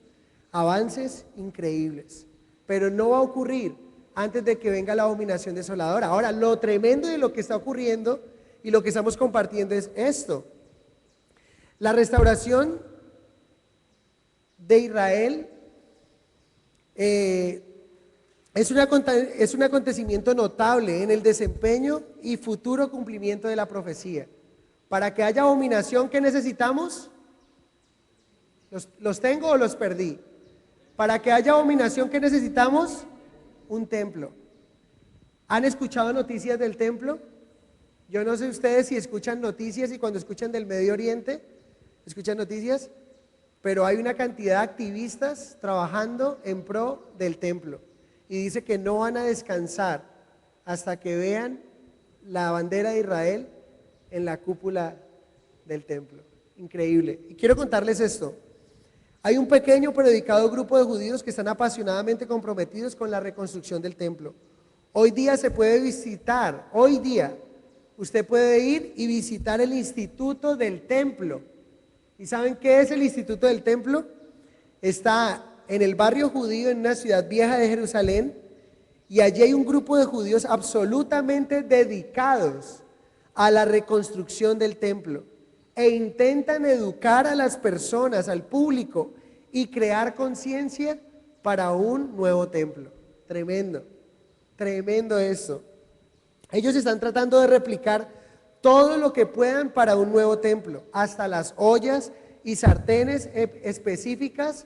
avances increíbles, pero no va a ocurrir antes de que venga la abominación desoladora. Ahora, lo tremendo de lo que está ocurriendo y lo que estamos compartiendo es esto. La restauración de Israel es un acontecimiento notable en el desempeño y futuro cumplimiento de la profecía. Para que haya abominación, ¿qué necesitamos? ¿Los tengo o los perdí? Para que haya abominación, ¿qué necesitamos? Un templo. ¿Han escuchado noticias del templo? Yo no sé ustedes si escuchan noticias y cuando escuchan del Medio Oriente, escuchan noticias, pero hay una cantidad de activistas trabajando en pro del templo. Y dice que no van a descansar hasta que vean la bandera de Israel en la cúpula del templo. Increíble. Y quiero contarles esto. Hay un pequeño pero dedicado grupo de judíos que están apasionadamente comprometidos con la reconstrucción del templo. Hoy día se puede visitar, hoy día usted puede ir y visitar el Instituto del Templo. ¿Y saben qué es el Instituto del Templo? Está en el barrio judío, en una ciudad vieja de Jerusalén, y allí hay un grupo de judíos absolutamente dedicados a la reconstrucción del templo e intentan educar a las personas, al público, y crear conciencia para un nuevo templo. Tremendo, tremendo eso. Ellos están tratando de replicar todo lo que puedan para un nuevo templo, hasta las ollas y sartenes específicas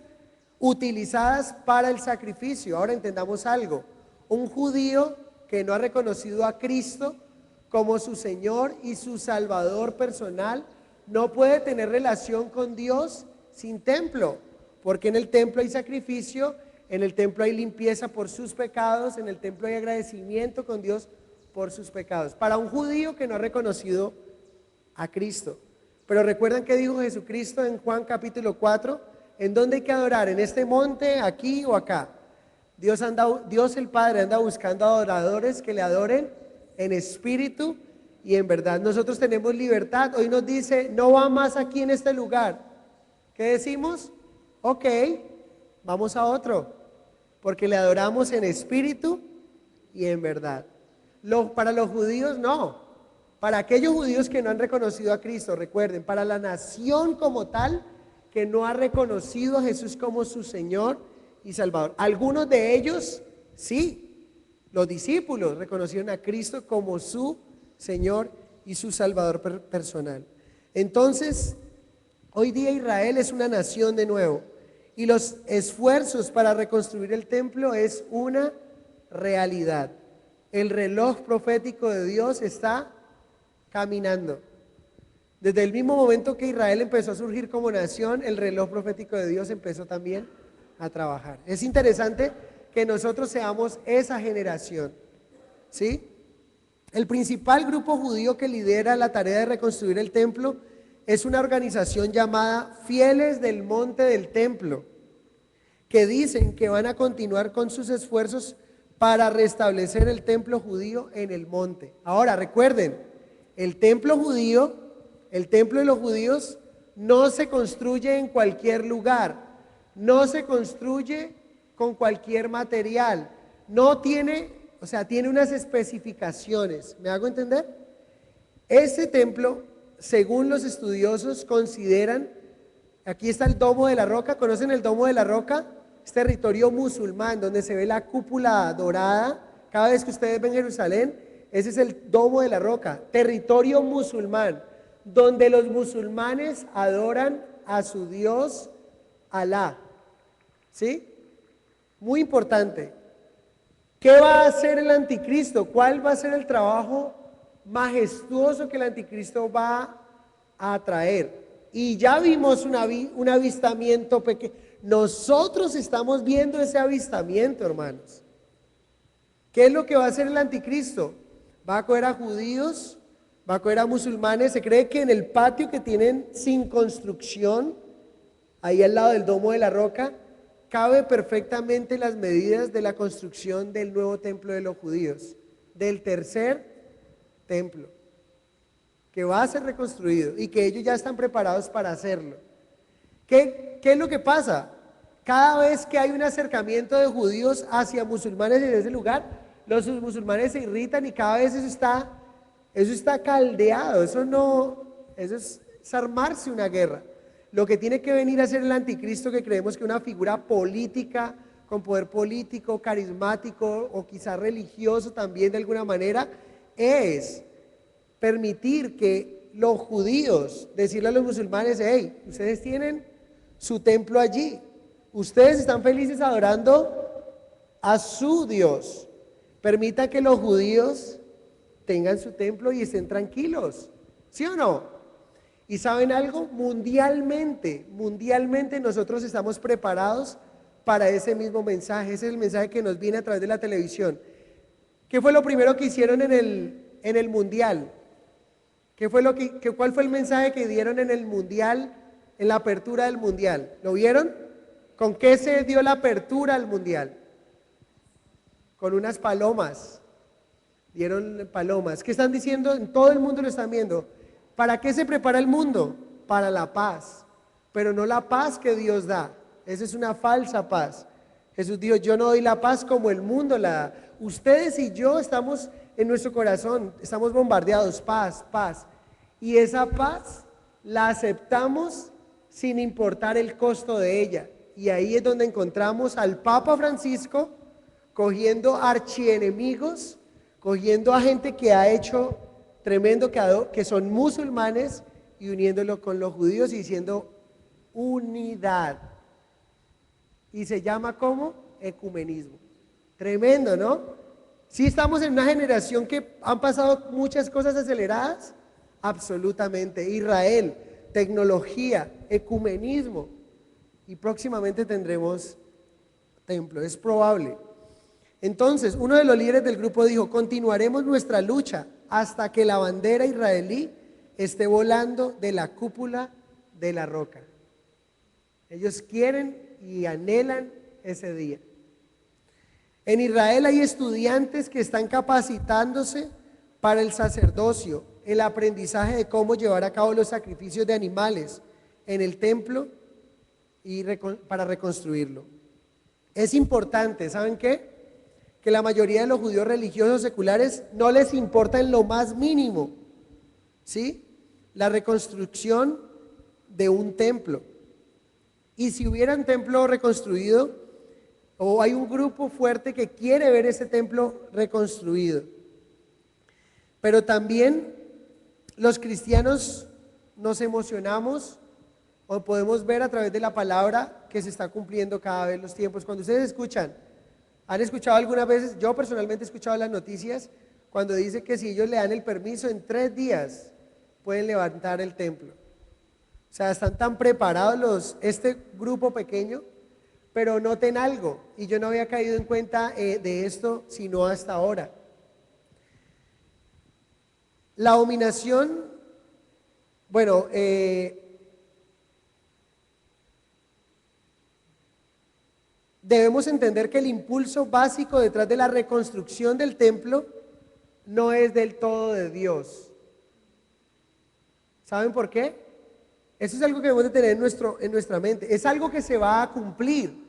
utilizadas para el sacrificio. Ahora entendamos algo: un judío que no ha reconocido a Cristo como su Señor y su Salvador personal no puede tener relación con Dios sin templo, porque en el templo hay sacrificio, en el templo hay limpieza por sus pecados, en el templo hay agradecimiento con Dios por sus pecados, para un judío que no ha reconocido a Cristo. Pero recuerdan que dijo Jesucristo en Juan capítulo 4, ¿en dónde hay que adorar? ¿En este monte, aquí o acá? Dios el Padre anda buscando adoradores que le adoren en espíritu y en verdad. Nosotros tenemos libertad. Hoy nos dice, no va más aquí en este lugar. ¿Qué decimos? Ok, vamos a otro, porque le adoramos en espíritu y en verdad. Para los judíos no. Para aquellos judíos que no han reconocido a Cristo, recuerden, para la nación como tal, que no ha reconocido a Jesús como su Señor y Salvador. Algunos de ellos, sí, los discípulos reconocieron a Cristo como su Señor y su Salvador personal. Entonces, hoy día Israel es una nación de nuevo, y los esfuerzos para reconstruir el templo es una realidad. El reloj profético de Dios está caminando. Desde el mismo momento que Israel empezó a surgir como nación, el reloj profético de Dios empezó también a trabajar. Es interesante que nosotros seamos esa generación, ¿sí? El principal grupo judío que lidera la tarea de reconstruir el templo es una organización llamada Fieles del Monte del Templo, que dicen que van a continuar con sus esfuerzos para restablecer el templo judío en el monte. Ahora, recuerden, el templo judío, el templo de los judíos, no se construye en cualquier lugar, no se construye con cualquier material, no tiene, o sea, tiene unas especificaciones. ¿Me hago entender? Ese templo, según los estudiosos, consideran, aquí está el Domo de la Roca. ¿Conocen el Domo de la Roca? Es territorio musulmán, donde se ve la cúpula dorada. Cada vez que ustedes ven Jerusalén, ese es el Domo de la Roca, territorio musulmán, donde los musulmanes adoran a su Dios Alá. ¿Sí? Muy importante. ¿Qué va a hacer el anticristo? ¿Cuál va a ser el trabajo majestuoso que el anticristo va a traer? Y ya vimos un avistamiento pequeño. Nosotros estamos viendo ese avistamiento, hermanos. ¿Qué es lo que va a hacer el anticristo? Va a coger a judíos, va a coger a musulmanes. Se cree que en el patio que tienen sin construcción, ahí al lado del Domo de la Roca, cabe perfectamente las medidas de la construcción del nuevo templo de los judíos, del tercer templo, que va a ser reconstruido y que ellos ya están preparados para hacerlo. ¿Qué es lo que pasa? Cada vez que hay un acercamiento de judíos hacia musulmanes en ese lugar, los musulmanes se irritan y cada vez eso está caldeado. Eso es armarse una guerra. Lo que tiene que venir a ser el anticristo, que creemos que una figura política, con poder político, carismático o quizá religioso también de alguna manera, es permitir que los judíos, decirle a los musulmanes, hey, ustedes tienen su templo allí, ustedes están felices adorando a su Dios, permita que los judíos tengan su templo y estén tranquilos, ¿sí o no? Y ¿saben algo? Mundialmente nosotros estamos preparados para ese mismo mensaje. Ese es el mensaje que nos viene a través de la televisión. ¿Qué fue lo primero que hicieron en el mundial? ¿Cuál fue el mensaje que dieron en el mundial, en la apertura del mundial? ¿Lo vieron? ¿Con qué se dio la apertura al mundial? Con unas palomas. dieron palomas. ¿Qué están diciendo? En todo el mundo lo están viendo. ¿Para qué se prepara el mundo? Para la paz, pero no la paz que Dios da. Esa es una falsa paz. Jesús dijo, yo no doy la paz como el mundo la da. Ustedes y yo estamos en nuestro corazón, estamos bombardeados, paz, paz. Y esa paz la aceptamos sin importar el costo de ella. Y ahí es donde encontramos al Papa Francisco cogiendo archienemigos, cogiendo a gente que ha hecho tremendo, que son musulmanes, y uniéndolo con los judíos y diciendo unidad. Y se llama ¿cómo? Ecumenismo. Tremendo, ¿no? Sí estamos en una generación que han pasado muchas cosas aceleradas, absolutamente. Israel, tecnología, ecumenismo, y próximamente tendremos templo, es probable. Entonces, uno de los líderes del grupo dijo, continuaremos nuestra lucha hasta que la bandera israelí esté volando de la cúpula de la roca. Ellos quieren y anhelan ese día. En Israel hay estudiantes que están capacitándose para el sacerdocio, el aprendizaje de cómo llevar a cabo los sacrificios de animales en el templo y para reconstruirlo. Es importante, ¿saben qué? Que la mayoría de los judíos religiosos seculares no les importa en lo más mínimo, ¿sí? La reconstrucción de un templo. Y si hubiera un templo reconstruido, o hay un grupo fuerte que quiere ver ese templo reconstruido. Pero también los cristianos nos emocionamos o podemos ver a través de la palabra que se está cumpliendo cada vez los tiempos. Cuando ustedes escuchan, ¿han escuchado algunas veces? Yo personalmente he escuchado las noticias cuando dice que si ellos le dan el permiso, en 3 días pueden levantar el templo. O sea, están tan preparados este grupo pequeño, pero noten algo, y yo no había caído en cuenta de esto sino hasta ahora. La dominación, bueno, debemos entender que el impulso básico detrás de la reconstrucción del templo no es del todo de Dios. ¿Saben por qué? Eso es algo que debemos de tener en nuestra mente. Es algo que se va a cumplir,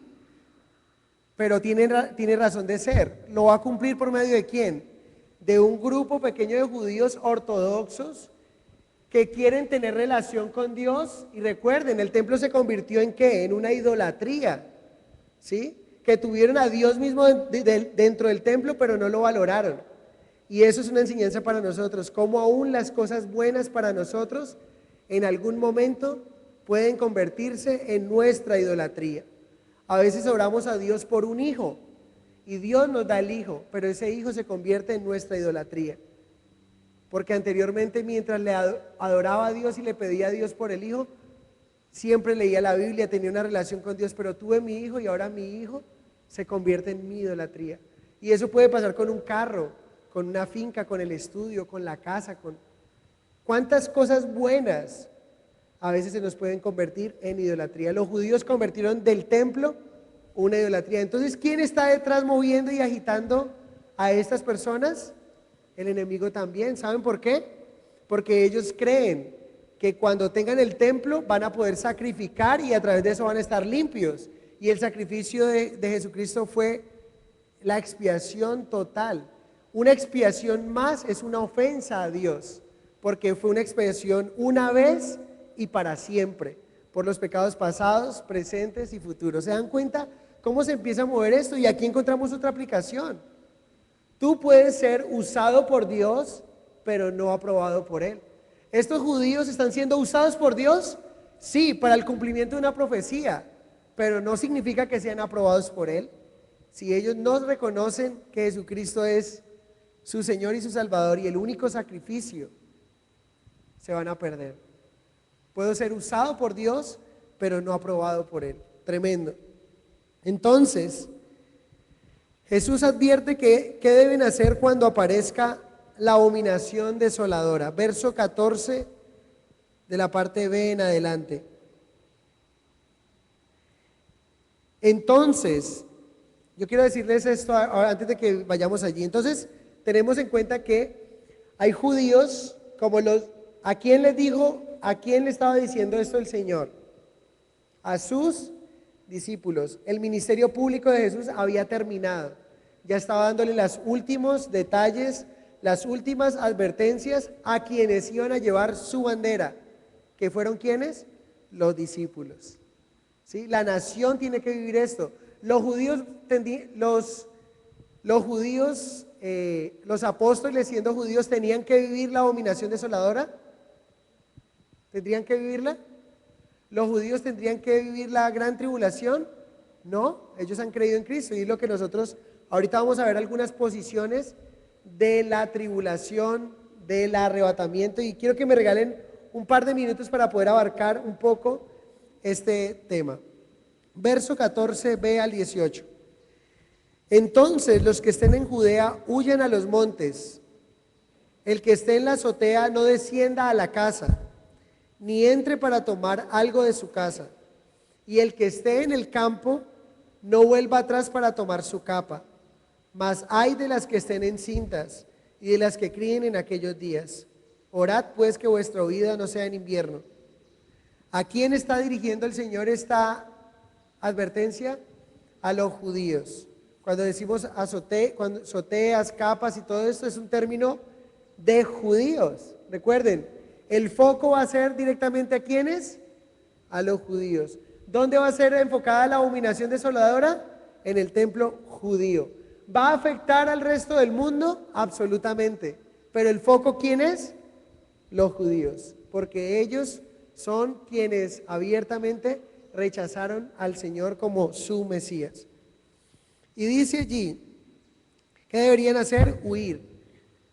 pero tiene razón de ser. ¿Lo va a cumplir por medio de quién? De un grupo pequeño de judíos ortodoxos que quieren tener relación con Dios. Y recuerden, el templo se convirtió ¿en qué? En una idolatría, ¿sí? Que tuvieron a Dios mismo dentro del templo, pero no lo valoraron. Y eso es una enseñanza para nosotros, cómo aún las cosas buenas para nosotros en algún momento pueden convertirse en nuestra idolatría. A veces oramos a Dios por un hijo y Dios nos da el hijo, pero ese hijo se convierte en nuestra idolatría. Porque anteriormente, mientras le adoraba a Dios y le pedía a Dios por el hijo, siempre leía la Biblia, tenía una relación con Dios, pero tuve mi hijo y ahora mi hijo se convierte en mi idolatría. Y eso puede pasar con un carro, con una finca, con el estudio, con la casa, con cuántas cosas buenas a veces se nos pueden convertir en idolatría. Los judíos convirtieron del templo una idolatría. Entonces, ¿quién está detrás moviendo y agitando a estas personas? El enemigo también. ¿Saben por qué? Porque ellos creen que cuando tengan el templo van a poder sacrificar y a través de eso van a estar limpios. Y el sacrificio de Jesucristo fue la expiación total. Una expiación más es una ofensa a Dios, porque fue una expiación una vez y para siempre, por los pecados pasados, presentes y futuros. ¿Se dan cuenta cómo se empieza a mover esto? Y aquí encontramos otra aplicación. Tú puedes ser usado por Dios, pero no aprobado por Él. ¿Estos judíos están siendo usados por Dios? Sí, para el cumplimiento de una profecía, pero no significa que sean aprobados por Él. Si ellos no reconocen que Jesucristo es su Señor y su Salvador y el único sacrificio, se van a perder. Puedo ser usado por Dios, pero no aprobado por Él. Tremendo. Entonces, Jesús advierte que qué deben hacer cuando aparezca la abominación desoladora. Verso 14 de la parte B en adelante. Entonces, yo quiero decirles esto antes de que vayamos allí. Entonces, tenemos en cuenta que hay judíos como los... ¿A quién les dijo, a quién le estaba diciendo esto el Señor? A sus discípulos. El ministerio público de Jesús había terminado. Ya estaba dándole los últimos detalles, las últimas advertencias a quienes iban a llevar su bandera. ¿Que fueron quiénes? Los discípulos. ¿Sí? La nación tiene que vivir esto. Los judíos, los apóstoles siendo judíos, ¿tenían que vivir la abominación desoladora? ¿Tendrían que vivirla? ¿Los judíos tendrían que vivir la gran tribulación? No, ellos han creído en Cristo y es lo que nosotros, ahorita vamos a ver algunas posiciones de la tribulación, del arrebatamiento, y quiero que me regalen un par de minutos para poder abarcar un poco este tema. Verso 14b al 18. Entonces los que estén en Judea huyan a los montes. El que esté en la azotea no descienda a la casa, ni entre para tomar algo de su casa. Y el que esté en el campo no vuelva atrás para tomar su capa. Mas ay de las que estén encintas y de las que críen en aquellos días. Orad pues que vuestra huida no sea en invierno. ¿A quién está dirigiendo el Señor esta advertencia? A los judíos. Cuando decimos azoteas, capas y todo esto es un término de judíos. Recuerden, el foco va a ser directamente a ¿quiénes? A los judíos. ¿Dónde va a ser enfocada la abominación desoladora? En el templo judío. ¿Va a afectar al resto del mundo? Absolutamente. Pero el foco ¿quién es? Los judíos. Porque ellos son quienes abiertamente rechazaron al Señor como su Mesías. Y dice allí, ¿qué deberían hacer? Huir.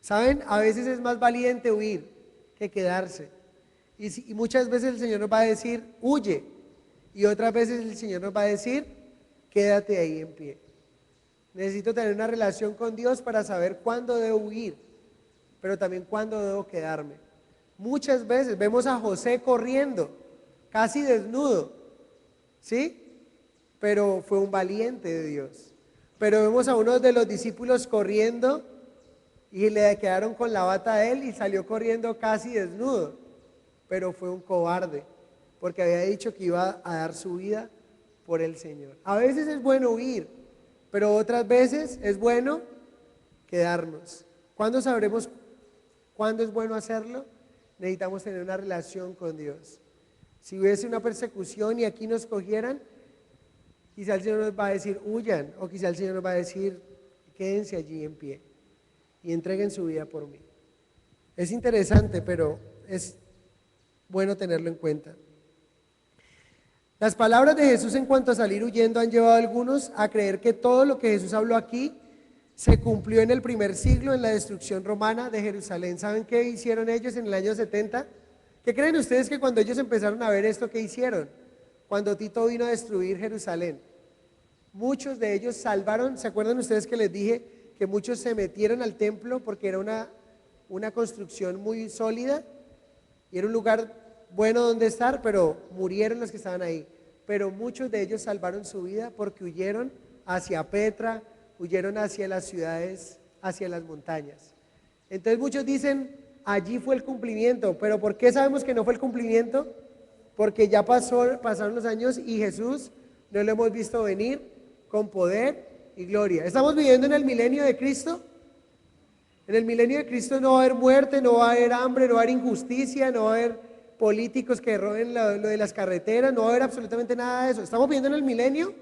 ¿Saben? A veces es más valiente huir que quedarse. Y muchas veces el Señor nos va a decir, huye. Y otras veces el Señor nos va a decir, quédate ahí en pie. Necesito tener una relación con Dios para saber cuándo debo huir, pero también cuándo debo quedarme. Muchas veces vemos a José corriendo, casi desnudo, ¿sí? Pero fue un valiente de Dios. Pero vemos a uno de los discípulos corriendo y le quedaron con la bata a él y salió corriendo casi desnudo, pero fue un cobarde, porque había dicho que iba a dar su vida por el Señor. A veces es bueno huir, pero otras veces es bueno quedarnos. ¿Cuándo sabremos cuándo es bueno hacerlo? Necesitamos tener una relación con Dios. Si hubiese una persecución y aquí nos cogieran, quizá el Señor nos va a decir huyan, o quizá el Señor nos va a decir quédense allí en pie y entreguen su vida por mí. Es interesante, pero es bueno tenerlo en cuenta. Las palabras de Jesús en cuanto a salir huyendo han llevado a algunos a creer que todo lo que Jesús habló aquí se cumplió en el primer siglo, en la destrucción romana de Jerusalén. ¿Saben qué hicieron ellos en el año 70? ¿Qué creen ustedes que cuando ellos empezaron a ver esto, qué hicieron? Cuando Tito vino a destruir Jerusalén. Muchos de ellos salvaron, ¿se acuerdan ustedes que les dije que muchos se metieron al templo porque era una construcción muy sólida y era un lugar bueno donde estar, pero murieron los que estaban ahí? Pero muchos de ellos salvaron su vida porque huyeron hacia Petra, huyeron hacia las ciudades, hacia las montañas. Entonces muchos dicen, allí fue el cumplimiento, pero ¿por qué sabemos que no fue el cumplimiento? Porque ya pasaron los años y Jesús no lo hemos visto venir con poder y gloria. ¿Estamos viviendo en el milenio de Cristo? En el milenio de Cristo no va a haber muerte, no va a haber hambre, no va a haber injusticia, no va a haber políticos que roben lo de las carreteras, no va a haber absolutamente nada de eso. ¿Estamos viviendo en el milenio?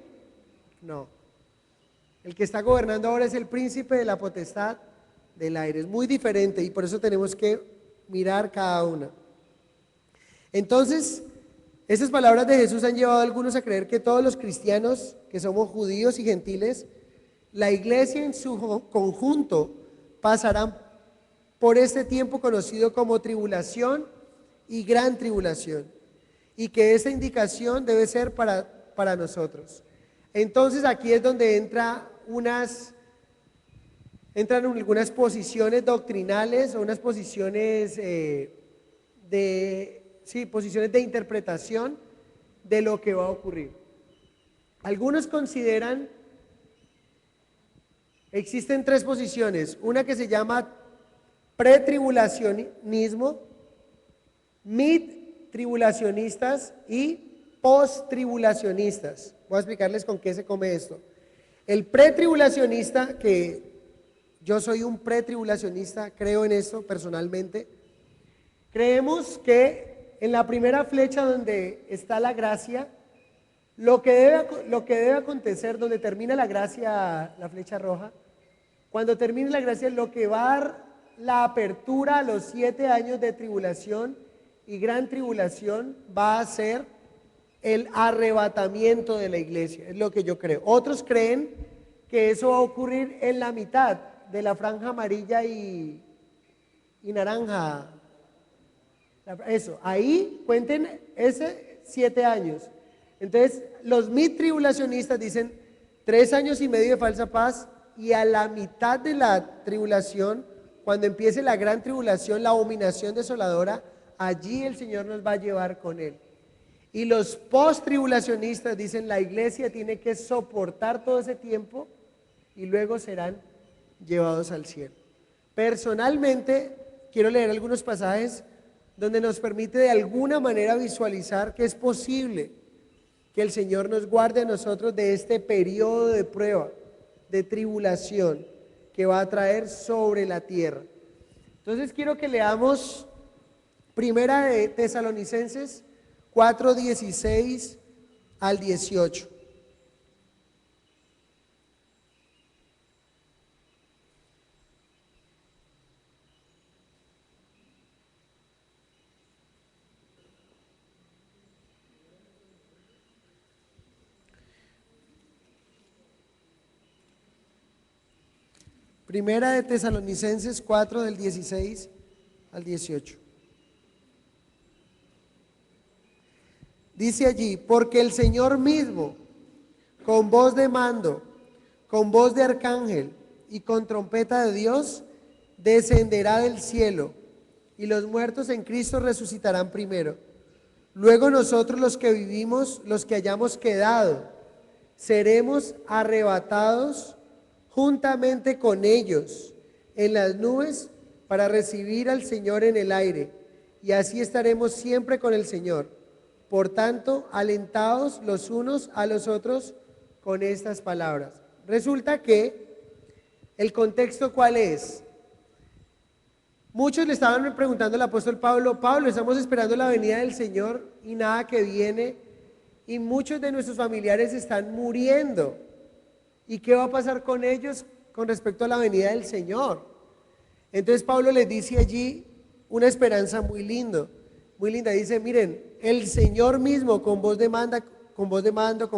No. El que está gobernando ahora es el príncipe de la potestad del aire. Es muy diferente y por eso tenemos que mirar cada una. Entonces, esas palabras de Jesús han llevado a algunos a creer que todos los cristianos, que somos judíos y gentiles, la iglesia en su conjunto pasarán por este tiempo conocido como tribulación y gran tribulación, y que esa indicación debe ser para nosotros. Entonces aquí es donde entran algunas posiciones doctrinales o unas posiciones posiciones de interpretación de lo que va a ocurrir. Algunos consideran Existen tres posiciones, una que se llama pretribulacionismo, mid-tribulacionistas y post-tribulacionistas. Voy a explicarles con qué se come esto. El pretribulacionista, que yo soy un pretribulacionista, creo en esto personalmente, creemos que en la primera flecha donde está la gracia, lo que debe acontecer, donde termina la gracia, la flecha roja, cuando termine la gracia, lo que va a dar la apertura a los 7 años de tribulación y gran tribulación va a ser el arrebatamiento de la iglesia, es lo que yo creo. Otros creen que eso va a ocurrir en la mitad de la franja amarilla y naranja. Eso, ahí cuenten ese 7 años. Entonces, los mid-tribulacionistas dicen 3 años y medio de falsa paz, y a la mitad de la tribulación, cuando empiece la gran tribulación, la abominación desoladora, allí el Señor nos va a llevar con Él. Y los post-tribulacionistas dicen la iglesia tiene que soportar todo ese tiempo y luego serán llevados al cielo. Personalmente, quiero leer algunos pasajes donde nos permite de alguna manera visualizar que es posible que el Señor nos guarde a nosotros de este periodo de prueba, de tribulación que va a traer sobre la tierra. Entonces quiero que leamos Primera de Tesalonicenses 4:16 al 18. Primera de Tesalonicenses 4 del 16 al 18. Dice allí, porque el Señor mismo, con voz de mando, con voz de arcángel y con trompeta de Dios, descenderá del cielo, y los muertos en Cristo resucitarán primero. Luego nosotros los que vivimos, los que hayamos quedado, seremos arrebatados juntamente con ellos en las nubes para recibir al Señor en el aire, y así estaremos siempre con el Señor. Por tanto, alentaos los unos a los otros con estas palabras. Resulta que el contexto, ¿cuál es? Muchos le estaban preguntando al apóstol Pablo, Pablo, estamos esperando la venida del Señor y nada que viene, y muchos de nuestros familiares están muriendo. ¿Y qué va a pasar con ellos con respecto a la venida del Señor? Entonces Pablo les dice allí una esperanza muy linda. Dice, miren, el Señor mismo con voz de mando, con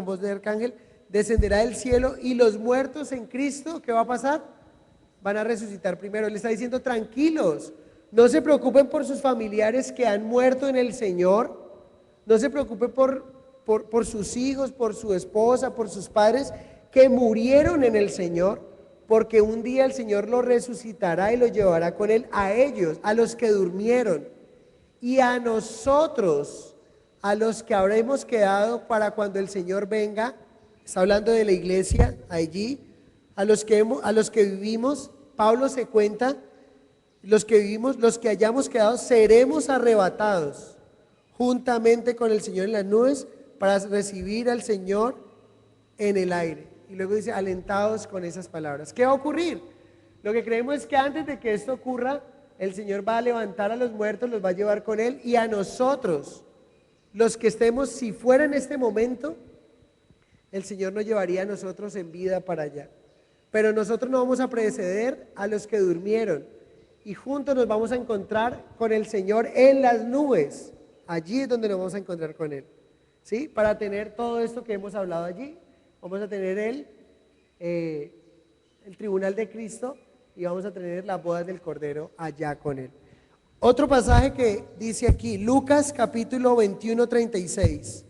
voz de arcángel, descenderá del cielo, y los muertos en Cristo, ¿qué va a pasar? Van a resucitar primero. Él está diciendo, tranquilos, no se preocupen por sus familiares que han muerto en el Señor, no se preocupen por sus hijos, por su esposa, por sus padres que murieron en el Señor, porque un día el Señor los resucitará y los llevará con Él a ellos, a los que durmieron, y a nosotros, a los que habremos quedado para cuando el Señor venga. Está hablando de la iglesia allí, a los que vivimos. Pablo se cuenta, los que vivimos, los que hayamos quedado, seremos arrebatados juntamente con el Señor en las nubes para recibir al Señor en el aire. Y luego dice, alentados con esas palabras. ¿Qué va a ocurrir? Lo que creemos es que antes de que esto ocurra, el Señor va a levantar a los muertos, los va a llevar con Él, y a nosotros, los que estemos, si fuera en este momento, el Señor nos llevaría a nosotros en vida para allá. Pero nosotros no vamos a preceder a los que durmieron, y juntos nos vamos a encontrar con el Señor en las nubes. Allí es donde nos vamos a encontrar con Él, ¿sí? Para tener todo esto que hemos hablado allí, vamos a tener el tribunal de Cristo, y vamos a tener las bodas del Cordero allá con Él. Otro pasaje que dice aquí, Lucas capítulo 21, 36.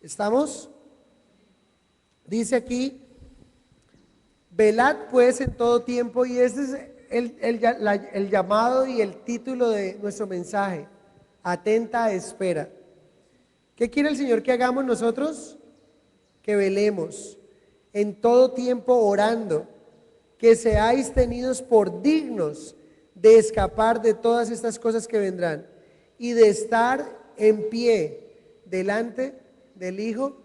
¿Estamos? Dice aquí, velad pues en todo tiempo, y este es el llamado y el título de nuestro mensaje, atenta espera. ¿Qué quiere el Señor que hagamos nosotros? Que velemos en todo tiempo orando, que seáis tenidos por dignos de escapar de todas estas cosas que vendrán y de estar en pie delante del Hijo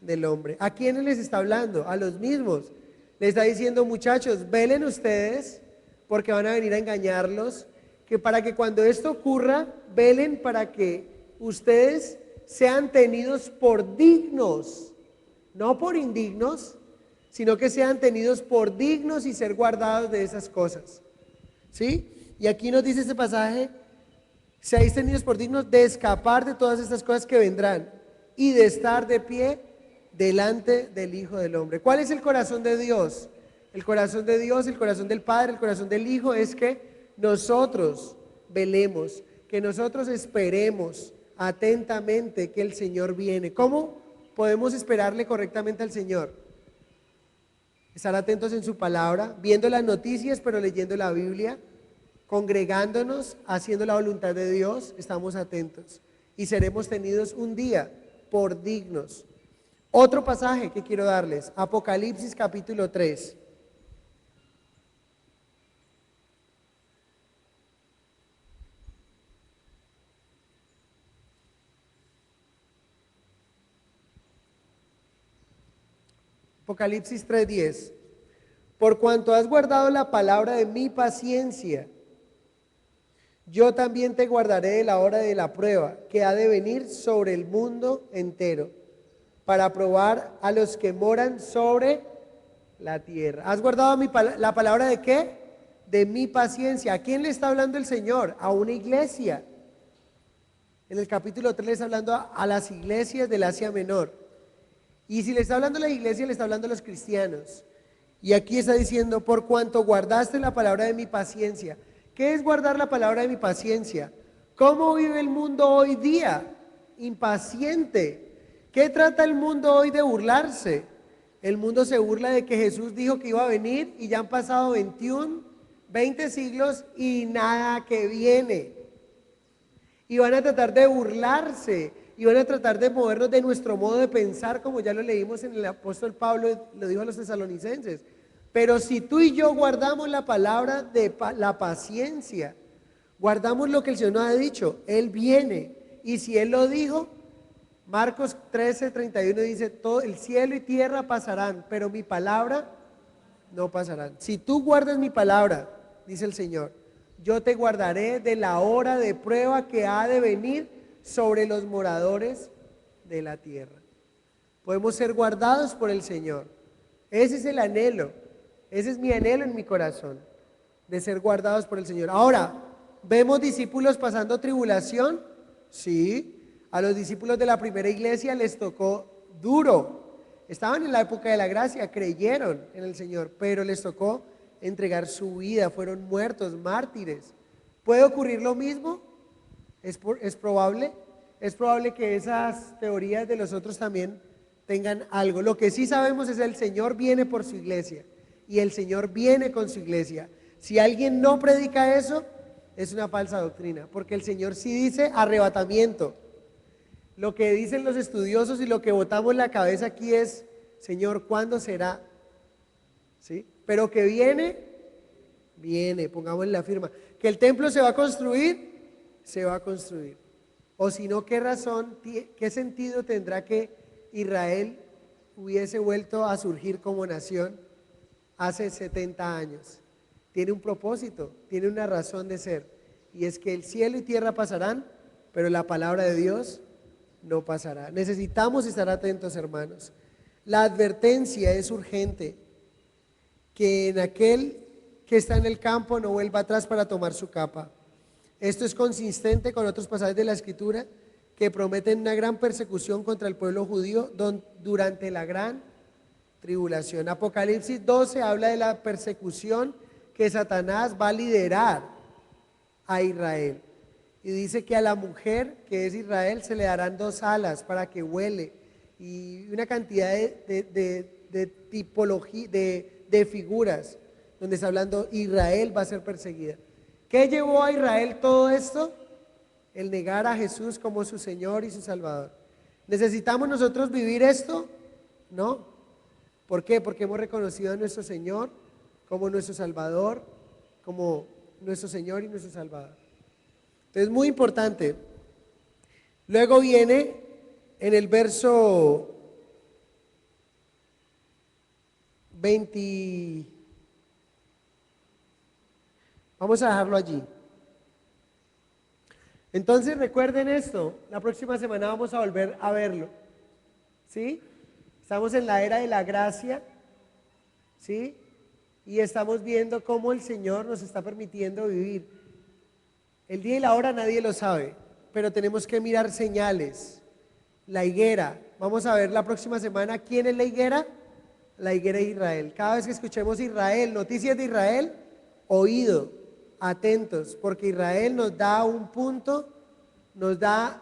del Hombre. ¿A quiénes les está hablando? A los mismos. Les está diciendo, muchachos, velen ustedes porque van a venir a engañarlos, que para que cuando esto ocurra, velen para que ustedes sean tenidos por dignos, no por indignos, sino que sean tenidos por dignos y ser guardados de esas cosas. ¿Sí? Y aquí nos dice este pasaje, seáis tenidos por dignos de escapar de todas estas cosas que vendrán y de estar de pie delante del Hijo del Hombre. ¿Cuál es el corazón de Dios? El corazón de Dios, el corazón del Padre, el corazón del Hijo es que nosotros velemos, que nosotros esperemos atentamente que el Señor viene. ¿Cómo podemos esperarle correctamente al Señor? Estar atentos en su palabra, viendo las noticias, pero leyendo la Biblia, congregándonos, haciendo la voluntad de Dios, estamos atentos y seremos tenidos un día por dignos. Otro pasaje que quiero darles, Apocalipsis capítulo 3. Apocalipsis 3:10. Por cuanto has guardado la palabra de mi paciencia, yo también te guardaré de la hora de la prueba que ha de venir sobre el mundo entero, para probar a los que moran sobre la tierra. ¿Has guardado la palabra de qué? De mi paciencia. ¿A quién le está hablando el Señor? A una iglesia. En el capítulo 3 le está hablando a las iglesias del Asia Menor. Y si le está hablando a la iglesia, le está hablando a los cristianos. Y aquí está diciendo, por cuanto guardaste la palabra de mi paciencia. ¿Qué es guardar la palabra de mi paciencia? ¿Cómo vive el mundo hoy día? Impaciente. ¿Qué trata el mundo hoy de burlarse? El mundo se burla de que Jesús dijo que iba a venir y ya han pasado 20 siglos y nada que viene. Y van a tratar de burlarse y van a tratar de movernos de nuestro modo de pensar, como ya lo leímos en el apóstol Pablo, lo dijo a los tesalonicenses. Pero si tú y yo guardamos la palabra de la paciencia, guardamos lo que el Señor nos ha dicho, Él viene. Y si Él lo dijo, Marcos 13:31 dice, todo el cielo y tierra pasarán, pero mi palabra no pasarán. Si tú guardas mi palabra, dice el Señor, yo te guardaré de la hora de prueba que ha de venir sobre los moradores de la tierra. Podemos ser guardados por el Señor. Ese es el anhelo, ese es mi anhelo en mi corazón, de ser guardados por el Señor. Ahora, ¿vemos discípulos pasando tribulación? Sí. A los discípulos de la primera iglesia les tocó duro. Estaban en la época de la gracia, creyeron en el Señor, pero les tocó entregar su vida, fueron muertos, mártires. ¿Puede ocurrir lo mismo? ¿Es probable? Es probable que esas teorías de los otros también tengan algo. Lo que sí sabemos es que el Señor viene por su iglesia y el Señor viene con su iglesia. Si alguien no predica eso, es una falsa doctrina, porque el Señor sí dice arrebatamiento. Lo que dicen los estudiosos y lo que botamos en la cabeza aquí es, Señor, ¿cuándo será? ¿Sí? Pero que viene, pongamos en la firma. Que el templo se va a construir, se va a construir. O si no, ¿qué razón, qué sentido tendrá que Israel hubiese vuelto a surgir como nación hace 70 años? Tiene un propósito, tiene una razón de ser. Y es que el cielo y tierra pasarán, pero la palabra de Dios no pasará. Necesitamos estar atentos, hermanos. La advertencia es urgente, que en aquel que está en el campo no vuelva atrás para tomar su capa. Esto es consistente con otros pasajes de la Escritura que prometen una gran persecución contra el pueblo judío durante la gran tribulación. Apocalipsis 12 habla de la persecución que Satanás va a liderar a Israel. Y dice que a la mujer que es Israel se le darán 2 alas para que vuele y una cantidad de tipología, de figuras, donde está hablando Israel va a ser perseguida. ¿Qué llevó a Israel todo esto? El negar a Jesús como su Señor y su Salvador. ¿Necesitamos nosotros vivir esto? No. ¿Por qué? Porque hemos reconocido a nuestro Señor como nuestro Salvador, como nuestro Señor y nuestro Salvador. Entonces, muy importante. Luego viene en el verso 20. Vamos a dejarlo allí. Entonces recuerden esto, la próxima semana vamos a volver a verlo. ¿Sí? Estamos en la era de la gracia. ¿Sí? Y estamos viendo cómo el Señor nos está permitiendo vivir. El día y la hora nadie lo sabe, pero tenemos que mirar señales. La higuera, vamos a ver la próxima semana quién es la higuera. La higuera de Israel. Cada vez que escuchemos Israel, noticias de Israel, oído, atentos, porque Israel nos da un punto, nos da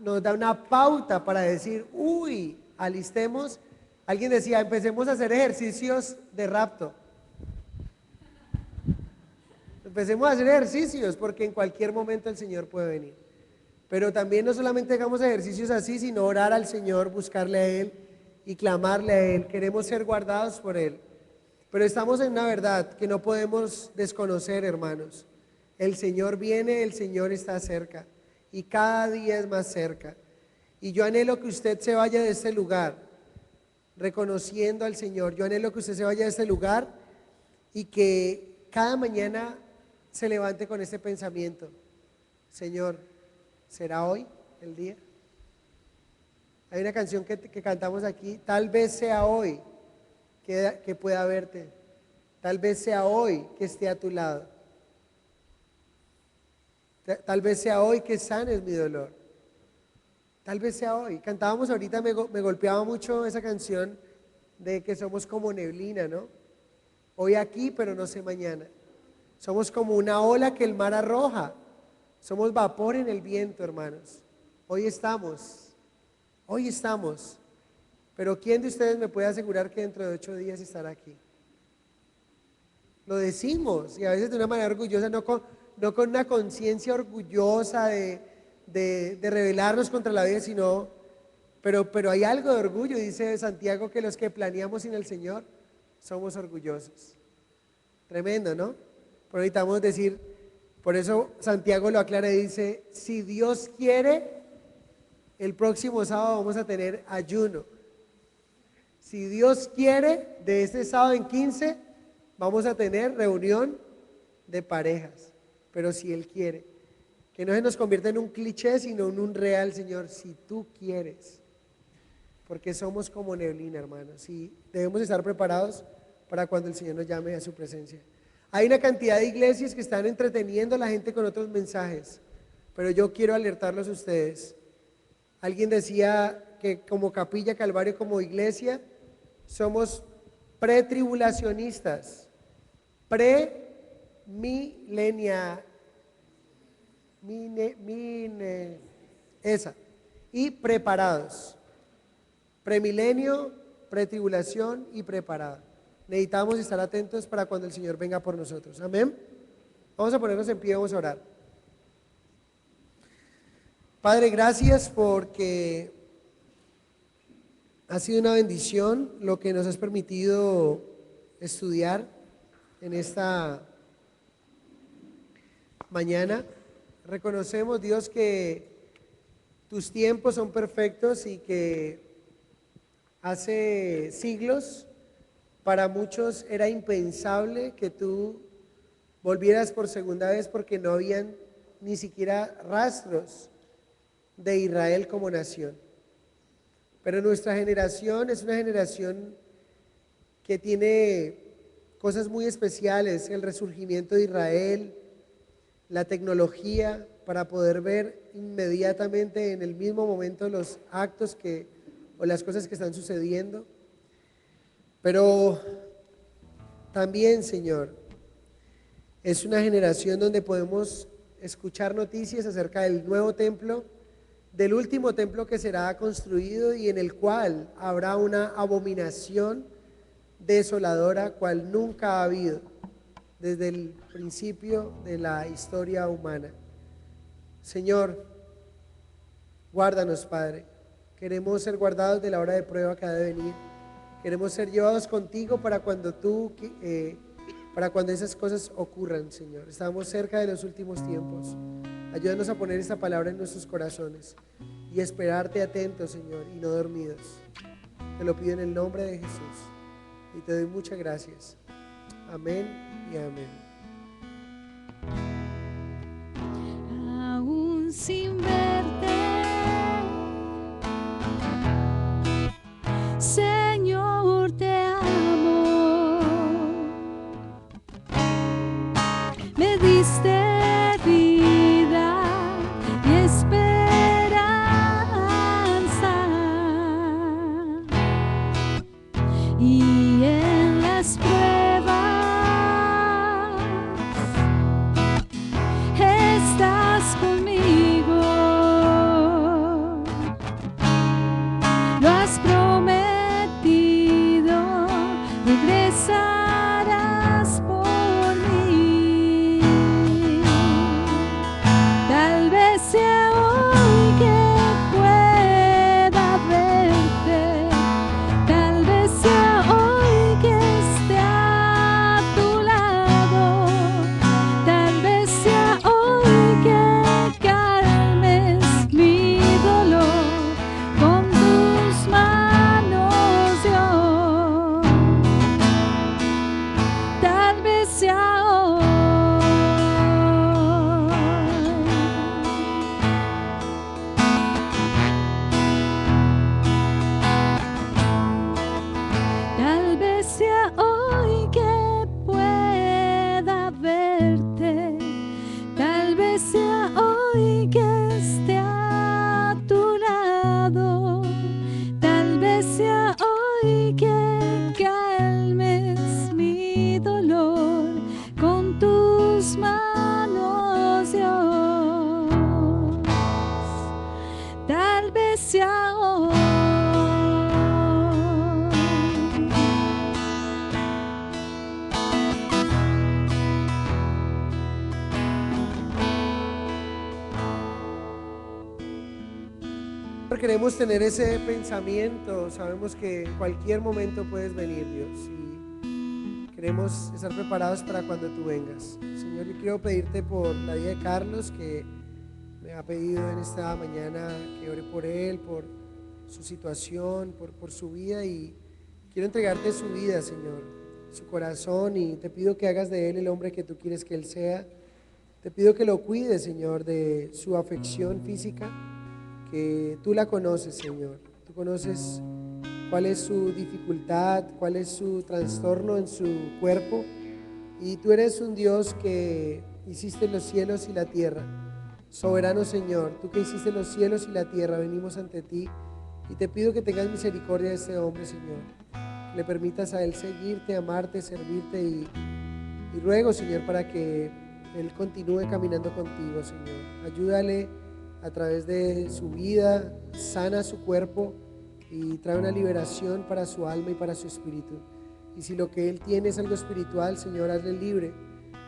una pauta para decir, uy, alistemos. Alguien decía, empecemos a hacer ejercicios de rapto. Empecemos a hacer ejercicios, porque en cualquier momento el Señor puede venir. Pero también no solamente hagamos ejercicios así, sino orar al Señor, buscarle a Él y clamarle a Él. Queremos ser guardados por Él. Pero estamos en una verdad que no podemos desconocer, hermanos. El Señor viene, el Señor está cerca. Y cada día es más cerca. Y yo anhelo que usted se vaya de este lugar, reconociendo al Señor. Yo anhelo que usted se vaya de este lugar y que cada mañana se levante con este pensamiento. Señor, ¿será hoy el día? Hay una canción que cantamos aquí, tal vez sea hoy que pueda verte, tal vez sea hoy que esté a tu lado, tal vez sea hoy que sanes mi dolor, tal vez sea hoy. Cantábamos ahorita, me golpeaba mucho esa canción de que somos como neblina, ¿no? Hoy aquí, pero no sé mañana. Somos como una ola que el mar arroja, somos vapor en el viento, hermanos. Hoy estamos. Pero ¿quién de ustedes me puede asegurar que dentro de 8 días estará aquí? Lo decimos, y a veces de una manera orgullosa, no con una conciencia orgullosa de rebelarnos contra la vida, sino, pero hay algo de orgullo. Dice Santiago que los que planeamos sin el Señor somos orgullosos. Tremendo, ¿no? Pero necesitamos decir, por eso Santiago lo aclara y dice, si Dios quiere, el próximo sábado vamos a tener ayuno. Si Dios quiere, de este sábado en 15 vamos a tener reunión de parejas. Pero si Él quiere, que no se nos convierta en un cliché, sino en un real, Señor, si tú quieres. Porque somos como neblina, hermanos, y debemos estar preparados para cuando el Señor nos llame a su presencia. Hay una cantidad de iglesias que están entreteniendo a la gente con otros mensajes, pero yo quiero alertarlos a ustedes. Alguien decía que como Capilla Calvario, como iglesia, somos pretribulacionistas, y preparados. Premilenio, pretribulación y preparado. Necesitamos estar atentos para cuando el Señor venga por nosotros. Amén. Vamos a ponernos en pie, vamos a orar. Padre, gracias porque ha sido una bendición lo que nos has permitido estudiar en esta mañana. Reconocemos, Dios, que tus tiempos son perfectos y que hace siglos para muchos era impensable que tú volvieras por segunda vez porque no habían ni siquiera rastros de Israel como nación. Pero nuestra generación es una generación que tiene cosas muy especiales, el resurgimiento de Israel, la tecnología para poder ver inmediatamente en el mismo momento los actos o las cosas que están sucediendo. Pero también, Señor, es una generación donde podemos escuchar noticias acerca del nuevo templo, del último templo que será construido y en el cual habrá una abominación desoladora cual nunca ha habido desde el principio de la historia humana. Señor, guárdanos, Padre. Queremos ser guardados de la hora de prueba que ha de venir. Queremos ser llevados contigo para cuando para cuando esas cosas ocurran, Señor. Estamos cerca de los últimos tiempos. Ayúdanos a poner esta palabra en nuestros corazones y esperarte atentos, Señor, y no dormidos. Te lo pido en el nombre de Jesús y te doy muchas gracias. Amén y amén. Aún sin verte, Señor, te amo. Me diste vida y esperanza, y en las pruebas estás conmigo. Lo has prometido, regresarás por mí. Tal vez sea hoy que pueda verte, tal vez sea hoy que esté a tu lado, tal vez sea hoy que calmes mi dolor con tus manos, Dios. Tal vez sea hoy. Tal vez sea hoy que pueda verte, tal vez sea hoy que esté a tu lado, tal vez sea hoy que calmes mi dolor con tus manos, Dios. Tal vez sea hoy. Queremos tener ese pensamiento. Sabemos que en cualquier momento puedes venir, Dios, y queremos estar preparados para cuando tú vengas. Señor, yo quiero pedirte por la vida de Carlos, que me ha pedido en esta mañana que ore por él, por su situación, por su vida, y quiero entregarte su vida, Señor, su corazón, y te pido que hagas de él el hombre que tú quieres que él sea. Te pido que lo cuides, Señor, de su afección física, que tú la conoces, Señor. Tú conoces cuál es su dificultad, cuál es su trastorno en su cuerpo, y tú eres un Dios que hiciste los cielos y la tierra. Soberano Señor, tú que hiciste los cielos y la tierra, venimos ante ti y te pido que tengas misericordia de este hombre, Señor. Que le permitas a él seguirte, amarte, servirte, y ruego, Señor, para que él continúe caminando contigo, Señor. Ayúdale a través de su vida, sana su cuerpo y trae una liberación para su alma y para su espíritu. Y si lo que él tiene es algo espiritual, Señor, hazle libre,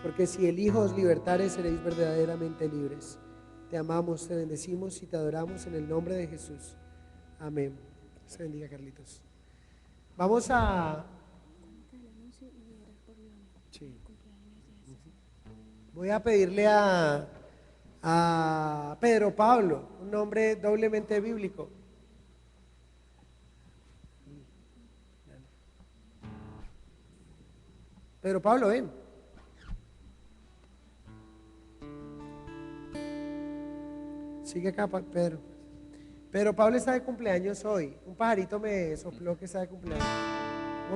porque si el Hijo os libertare, seréis verdaderamente libres. Te amamos, te bendecimos y te adoramos en el nombre de Jesús. Amén. Se bendiga, Carlitos. Vamos a... Sí. Voy a pedirle a Pedro Pablo, un nombre doblemente bíblico. Pedro Pablo, ven. Sigue acá, Pedro. Pedro Pablo está de cumpleaños hoy. Un pajarito me sopló que está de cumpleaños.